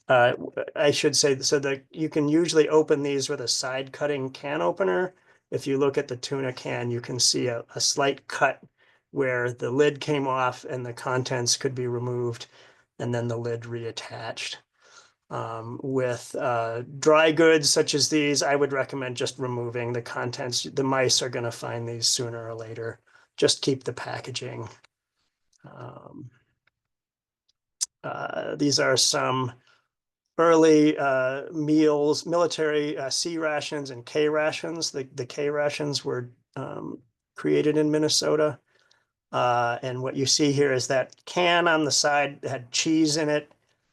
I should say, so that you can usually open these with a side cutting can opener. If you look at the tuna can, you can see a slight cut where the lid came off and the contents could be removed and then the lid reattached. With dry goods such as these, I would recommend just removing the contents. The mice are going to find these sooner or later. Just keep the packaging. These are some early meals, military C rations and K rations. The K rations were created in Minnesota. And what you see here is that can on the side had cheese in it,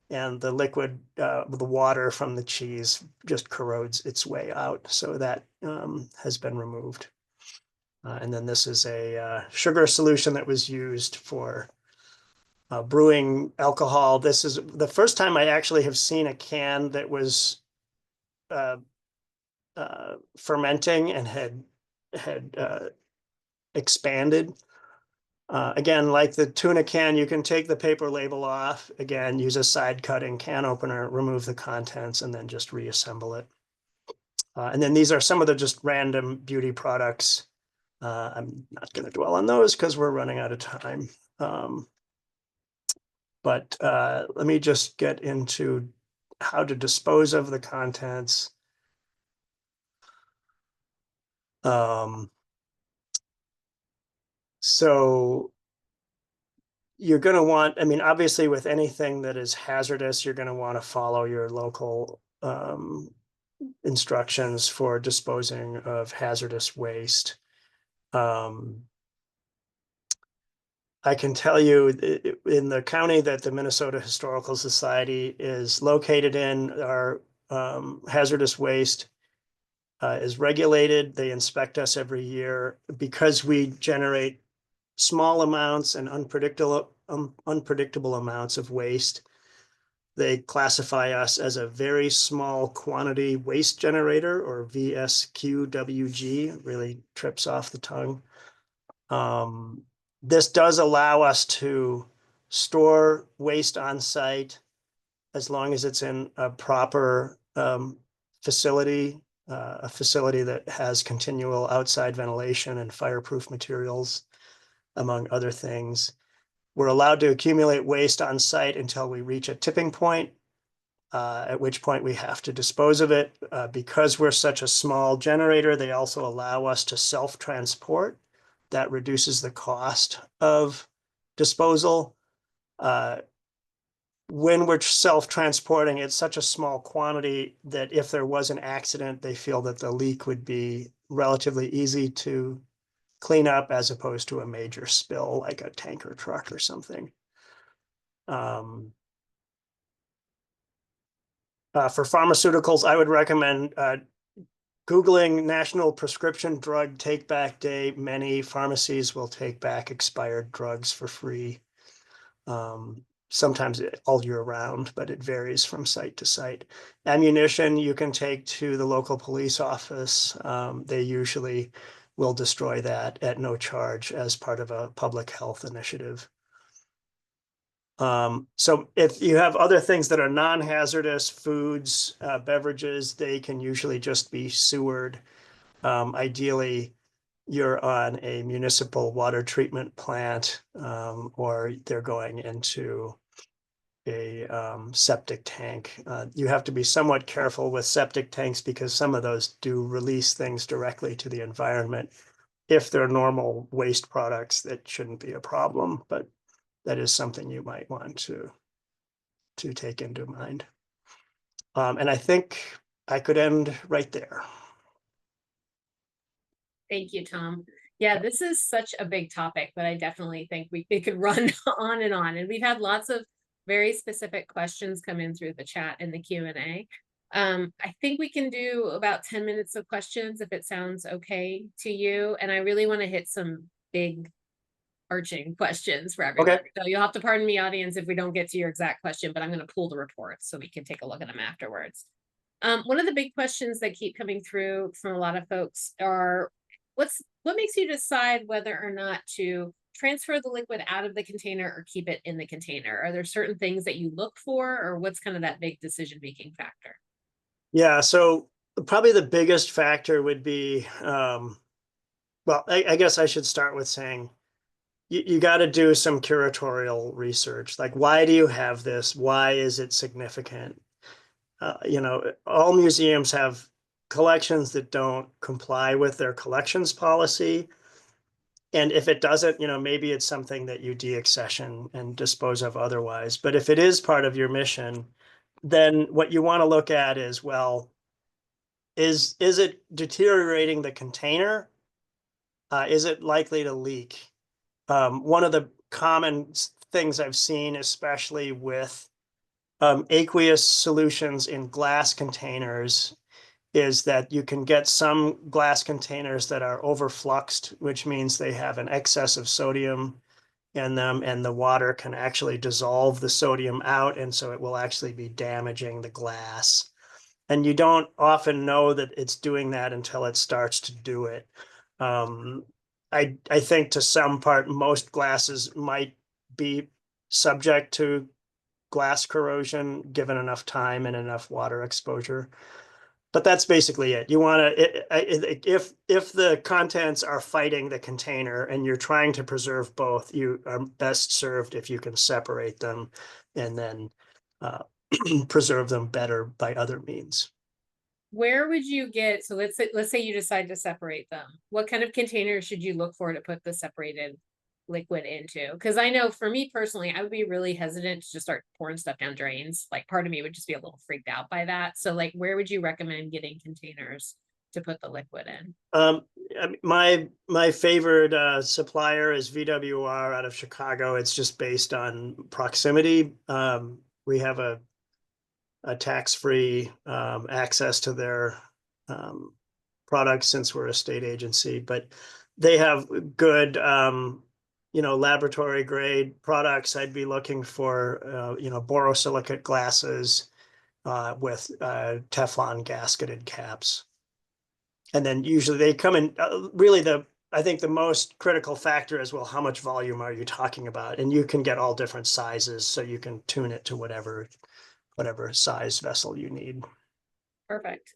and the liquid, the water from the cheese just corrodes its way out. So that has been removed. And then this is a sugar solution that was used for brewing alcohol. This is the first time I actually have seen a can that was fermenting and had expanded. Again, like the tuna can, you can take the paper label off. Again, use a side cutting can opener, remove the contents, and then just reassemble it. And then these are some of the just random beauty products. I'm not going to dwell on those because we're running out of time. But let me just get into how to dispose of the contents. So you're going to want, I mean, obviously with anything that is hazardous, you're going to want to follow your local instructions for disposing of hazardous waste. I can tell you in the county that the Minnesota Historical Society is located in, our hazardous waste is regulated. They inspect us every year because we generate small amounts and unpredictable amounts of waste. They classify us as a very small quantity waste generator, or VSQWG. It really trips off the tongue. This does allow us to store waste on site as long as it's in a proper facility, a facility that has continual outside ventilation and fireproof materials, among other things. We're allowed to accumulate waste on site until we reach a tipping point, at which point we have to dispose of it. Because we're such a small generator, they also allow us to self-transport. That reduces the cost of disposal. When we're self-transporting, it's such a small quantity that if there was an accident, they feel that the leak would be relatively easy to clean up as opposed to a major spill like a tanker truck or something. For pharmaceuticals, I would recommend Googling National Prescription Drug Take Back Day. Many pharmacies will take back expired drugs for free. Sometimes all year round, but it varies from site to site. Ammunition you can take to the local police office. They usually will destroy that at no charge as part of a public health initiative. So if you have other things that are non-hazardous, foods, beverages, they can usually just be sewered. Ideally, you're on a municipal water treatment plant, or they're going into a septic tank. You have to be somewhat careful with septic tanks because some of those do release things directly to the environment. if they're normal waste products, that shouldn't be a problem, but that is something you might want to take into mind. And I think I could end right there. Thank you, Tom. Yeah, this is such a big topic, but I definitely think it could run on and on. And we've had lots of very specific questions come in through the chat and the Q&A. I think we can do about 10 minutes of questions if it sounds okay to you. And I really want to hit some big arching questions for everyone. Okay. So you'll have to pardon me, audience, if we don't get to your exact question, but I'm going to pull the reports so we can take a look at them afterwards. One of the big questions that keep coming through from a lot of folks are, what makes you decide whether or not to transfer the liquid out of the container or keep it in the container? Are there certain things that you look for, or what's kind of that big decision-making factor? Yeah, so probably the biggest factor would be, well, I guess I should start with saying you got to do some curatorial research. Like, why do you have this? Why is it significant? All museums have collections that don't comply with their collections policy. And if it doesn't, maybe it's something that you deaccession and dispose of otherwise. But if it is part of your mission, then what you want to look at is, well, is it deteriorating the container? Is it likely to leak? One of the common things I've seen, especially with aqueous solutions in glass containers, is that you can get some glass containers that are overfluxed, which means they have an excess of sodium in them, and the water can actually dissolve the sodium out, and so it will actually be damaging the glass. And you don't often know that it's doing that until it starts to do it. I think to some part, most glasses might be subject to glass corrosion given enough time and enough water exposure. But that's basically it. You want to, if the contents are fighting the container and you're trying to preserve both, you are best served if you can separate them and then preserve them better by other means. Where would you get, so let's say you decide to separate them. What kind of container should you look for to put the separated liquid into? Because I know for me personally, I would be really hesitant to just start pouring stuff down drains. Like, part of me would just be a little freaked out by that. So like, where would you recommend getting containers to put the liquid in? My favorite supplier is VWR out of Chicago. It's just based on proximity. We have a tax-free access to their products since we're a state agency, but they have good laboratory grade products. I'd be looking for borosilicate glasses with Teflon gasketed caps. And then usually they come in really I think the most critical factor is, well, how much volume are you talking about? And you can get all different sizes, so you can tune it to whatever size vessel you need. Perfect.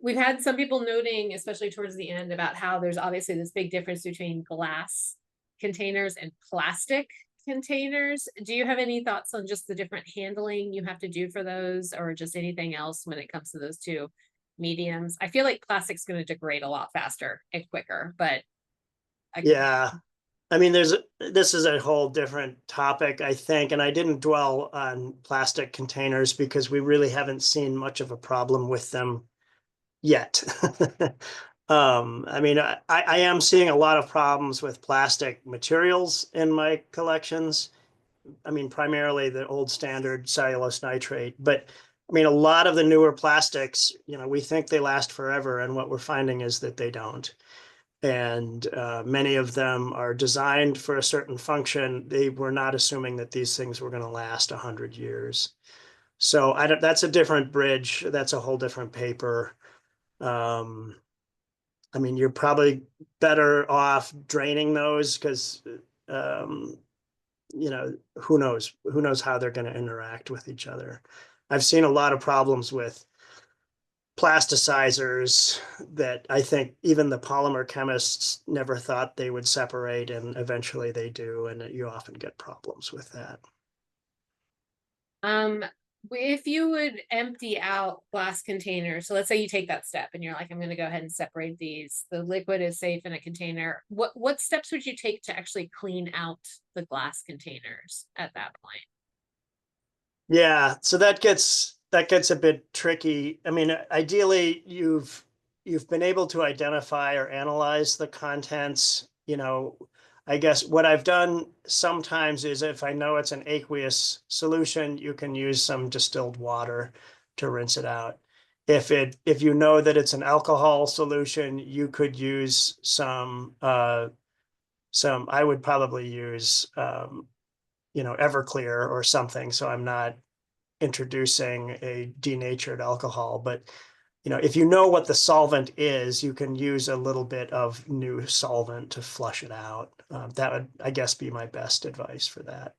We've had some people noting, especially towards the end, about how there's obviously this big difference between glass containers and plastic containers. Do you have any thoughts on just the different handling you have to do for those, or just anything else when it comes to those two mediums? I feel like plastic's going to degrade a lot faster and quicker, but yeah, I mean, this is a whole different topic, I think, and I didn't dwell on plastic containers because we really haven't seen much of a problem with them yet. I mean, I am seeing a lot of problems with plastic materials in my collections. I mean, primarily the old standard cellulose nitrate, but I mean, a lot of the newer plastics, we think they last forever, and what we're finding is that they don't. And many of them are designed for a certain function. They were not assuming that these things were going to last 100 years. So that's a different bridge. That's a whole different paper. I mean, you're probably better off draining those because, who knows how they're going to interact with each other. I've seen a lot of problems with plasticizers that I think even the polymer chemists never thought they would separate, and eventually they do, and you often get problems with that. If you would empty out glass containers, so let's say you take that step and you're like, I'm going to go ahead and separate these. The liquid is safe in a container. What steps would you take to actually clean out the glass containers at that point? Yeah, so that gets a bit tricky. I mean, ideally, you've been able to identify or analyze the contents. I guess what I've done sometimes is if I know it's an aqueous solution, you can use some distilled water to rinse it out. If you know that it's an alcohol solution, you could use some I would probably use Everclear or something, so I'm not introducing a denatured alcohol. But if you know what the solvent is, you can use a little bit of new solvent to flush it out. That would, I guess, be my best advice for that.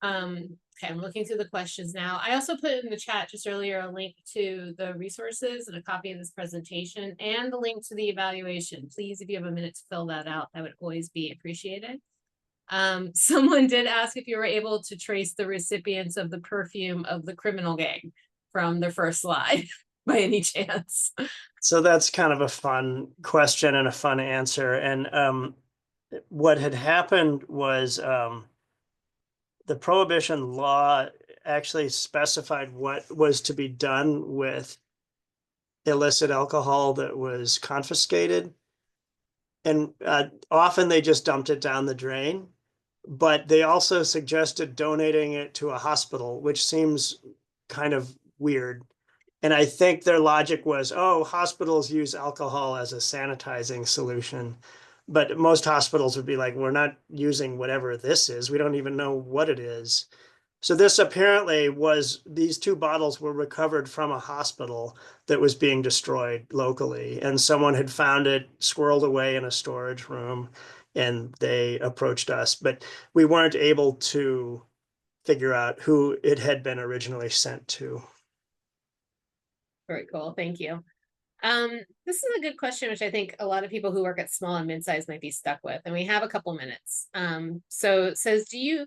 Okay, I'm looking through the questions now. I also put in the chat just earlier a link to the resources and a copy of this presentation and the link to the evaluation. Please, if you have a minute to fill that out, that would always be appreciated. Someone did ask if you were able to trace the recipients of the perfume of the criminal gang from the first slide by any chance. So that's kind of a fun question and a fun answer. And what had happened was the Prohibition law actually specified what was to be done with illicit alcohol that was confiscated. And often they just dumped it down the drain. But they also suggested donating it to a hospital, which seems kind of weird. And I think their logic was, oh, hospitals use alcohol as a sanitizing solution. But most hospitals would be like, we're not using whatever this is. We don't even know what it is. So this apparently these two bottles were recovered from a hospital that was being destroyed locally. And someone had found it squirreled away in a storage room, and they approached us. But we weren't able to figure out who it had been originally sent to. Very cool. Thank you. This is a good question, which I think a lot of people who work at small and mid-size might be stuck with. And we have a couple minutes. So it says, do you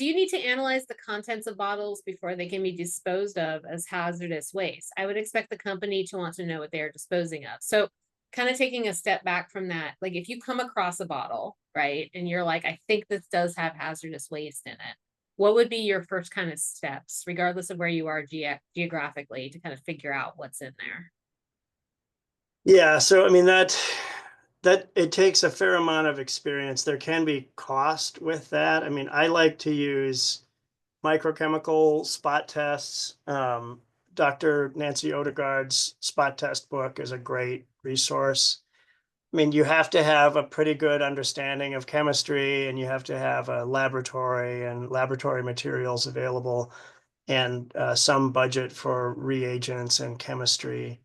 need to analyze the contents of bottles before they can be disposed of as hazardous waste? I would expect the company to want to know what they are disposing of. So kind of taking a step back from that, like if you come across a bottle, right, and you're like, I think this does have hazardous waste in it, what would be your first kind of steps, regardless of where you are geographically, to kind of figure out what's in there? Yeah, so I mean that it takes a fair amount of experience. There can be cost with that. I mean, I like to use microchemical spot tests. Dr. Nancy Odegaard's spot test book is a great resource. I mean, you have to have a pretty good understanding of chemistry, and you have to have a laboratory and laboratory materials available, and some budget for reagents and chemistry.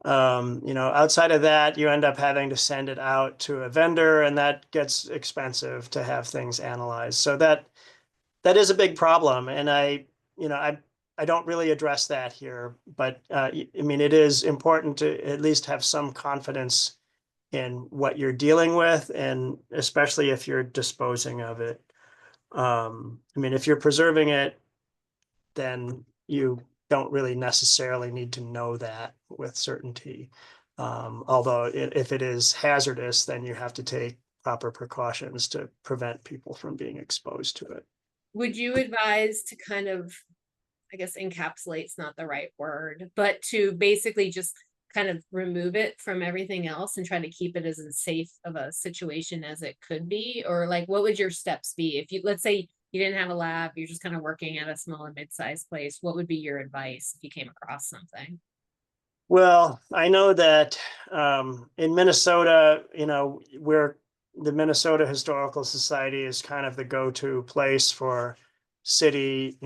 Outside of that, you end up having to send it out to a vendor, and that gets expensive to have things analyzed. So that is a big problem, and I don't really address that here, but I mean, it is important to at least have some confidence in what you're dealing with, and especially if you're disposing of it. I mean, if you're preserving it, then you don't really necessarily need to know that with certainty. Although if it is hazardous, then you have to take proper precautions to prevent people from being exposed to it. Would you advise to kind of, I guess encapsulate's not the right word, but to basically just kind of remove it from everything else and try to keep it as safe of a situation as it could be? Or like, what would your steps be? If you, let's say you didn't have a lab, you're just kind of working at a small and mid-sized place, what would be your advice if you came across something? Well, I know that in Minnesota, where the Minnesota Historical Society is kind of the go-to place for city,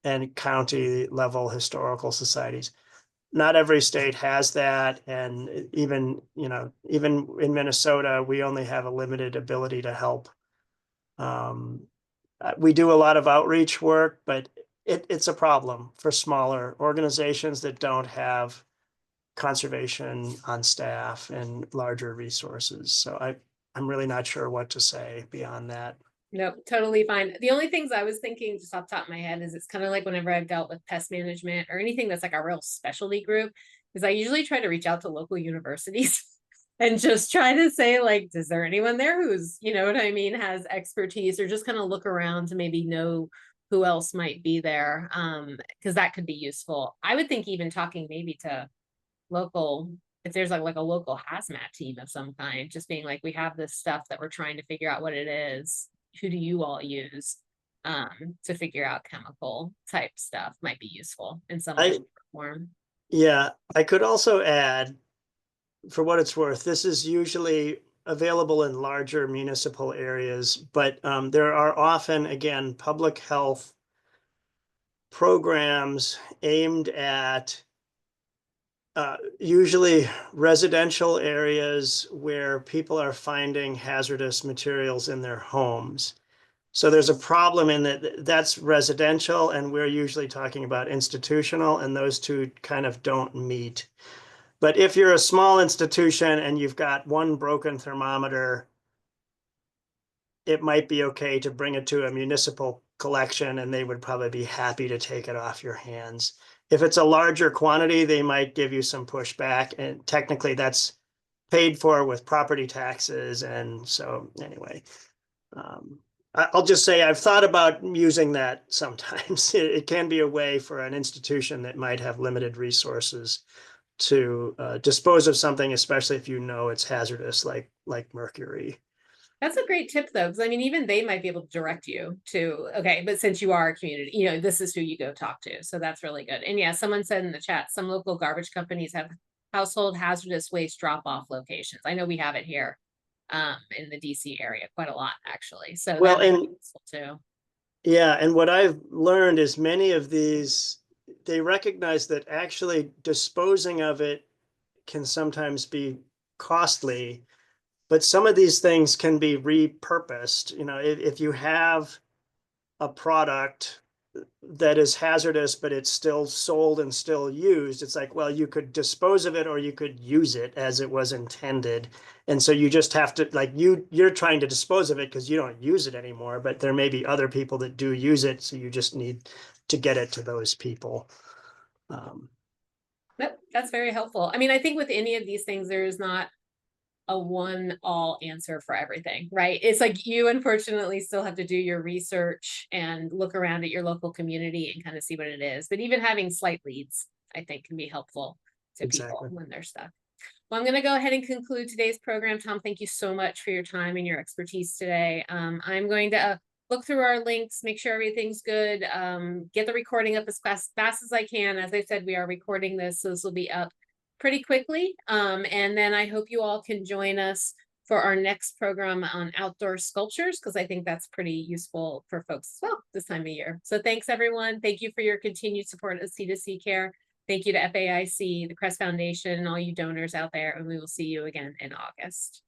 and county level historical societies. Not every state has that, and even in Minnesota, we only have a limited ability to help. We do a lot of outreach work, but it's a problem for smaller organizations that don't have conservation on staff and larger resources. So I'm really not sure what to say beyond that. Nope, totally fine. The only things I was thinking just off the top of my head is it's kind of like whenever I've dealt with pest management or anything that's like a real specialty group, is I usually try to reach out to local universities and just try to say, like, is there anyone there who's, you know what I mean, has expertise, or just kind of look around to maybe know who else might be there. Because that could be useful. I would think even talking maybe to local, if there's like a local hazmat team of some kind, just being like, we have this stuff that we're trying to figure out what it is. Who do you all use to figure out chemical type stuff might be useful in some way, I, shape, or form. yeah, I could also add, for what it's worth, this is usually available in larger municipal areas, but there are often, again, public health programs aimed at usually residential areas where people are finding hazardous materials in their homes. So there's a problem in that that's residential, and we're usually talking about institutional, and those two kind of don't meet. But if you're a small institution and you've got one broken thermometer, it might be okay to bring it to a municipal collection, and they would probably be happy to take it off your hands. If it's a larger quantity, they might give you some pushback, and technically that's paid for with property taxes. And so anyway, I'll just say I've thought about using that sometimes. It can be a way for an institution that might have limited resources to dispose of something, especially if you know it's hazardous, like mercury. That's a great tip though, because I mean, even they might be able to direct you to, okay, but since you are a community, you know, this is who you go talk to. So that's really good. And yeah, someone said in the chat, some local garbage companies have household hazardous waste drop-off locations. I know we have it here in the DC area quite a lot, actually. So Well, that might be and useful too. yeah, and what I've learned is many of these, they recognize that actually disposing of it can sometimes be costly, but some of these things can be repurposed. You know, if you have a product that is hazardous, but it's still sold and still used, it's like, well, you could dispose of it or you could use it as it was intended. And so you just have to, like, you're trying to dispose of it because you don't use it anymore, but there may be other people that do use it. So you just need to get it to those people. Yep, that's very helpful. I mean, I think with any of these things, there is not a one all answer for everything, right? It's like you unfortunately still have to do your research and look around at your local community and kind of see what it is. But even having slight leads, I think, can be helpful to people Exactly. when they're stuck. Well, I'm going to go ahead and conclude today's program. Tom, thank you so much for your time and your expertise today. I'm going to look through our links, make sure everything's good, get the recording up as fast as I can. As I said, we are recording this, so this will be up pretty quickly. And then I hope you all can join us for our next program on outdoor sculptures, because I think that's pretty useful for folks as well this time of year. So thanks, everyone. Thank you for your continued support of C2C Care. Thank you to FAIC, the Crest Foundation, and all you donors out there, and we will see you again in August.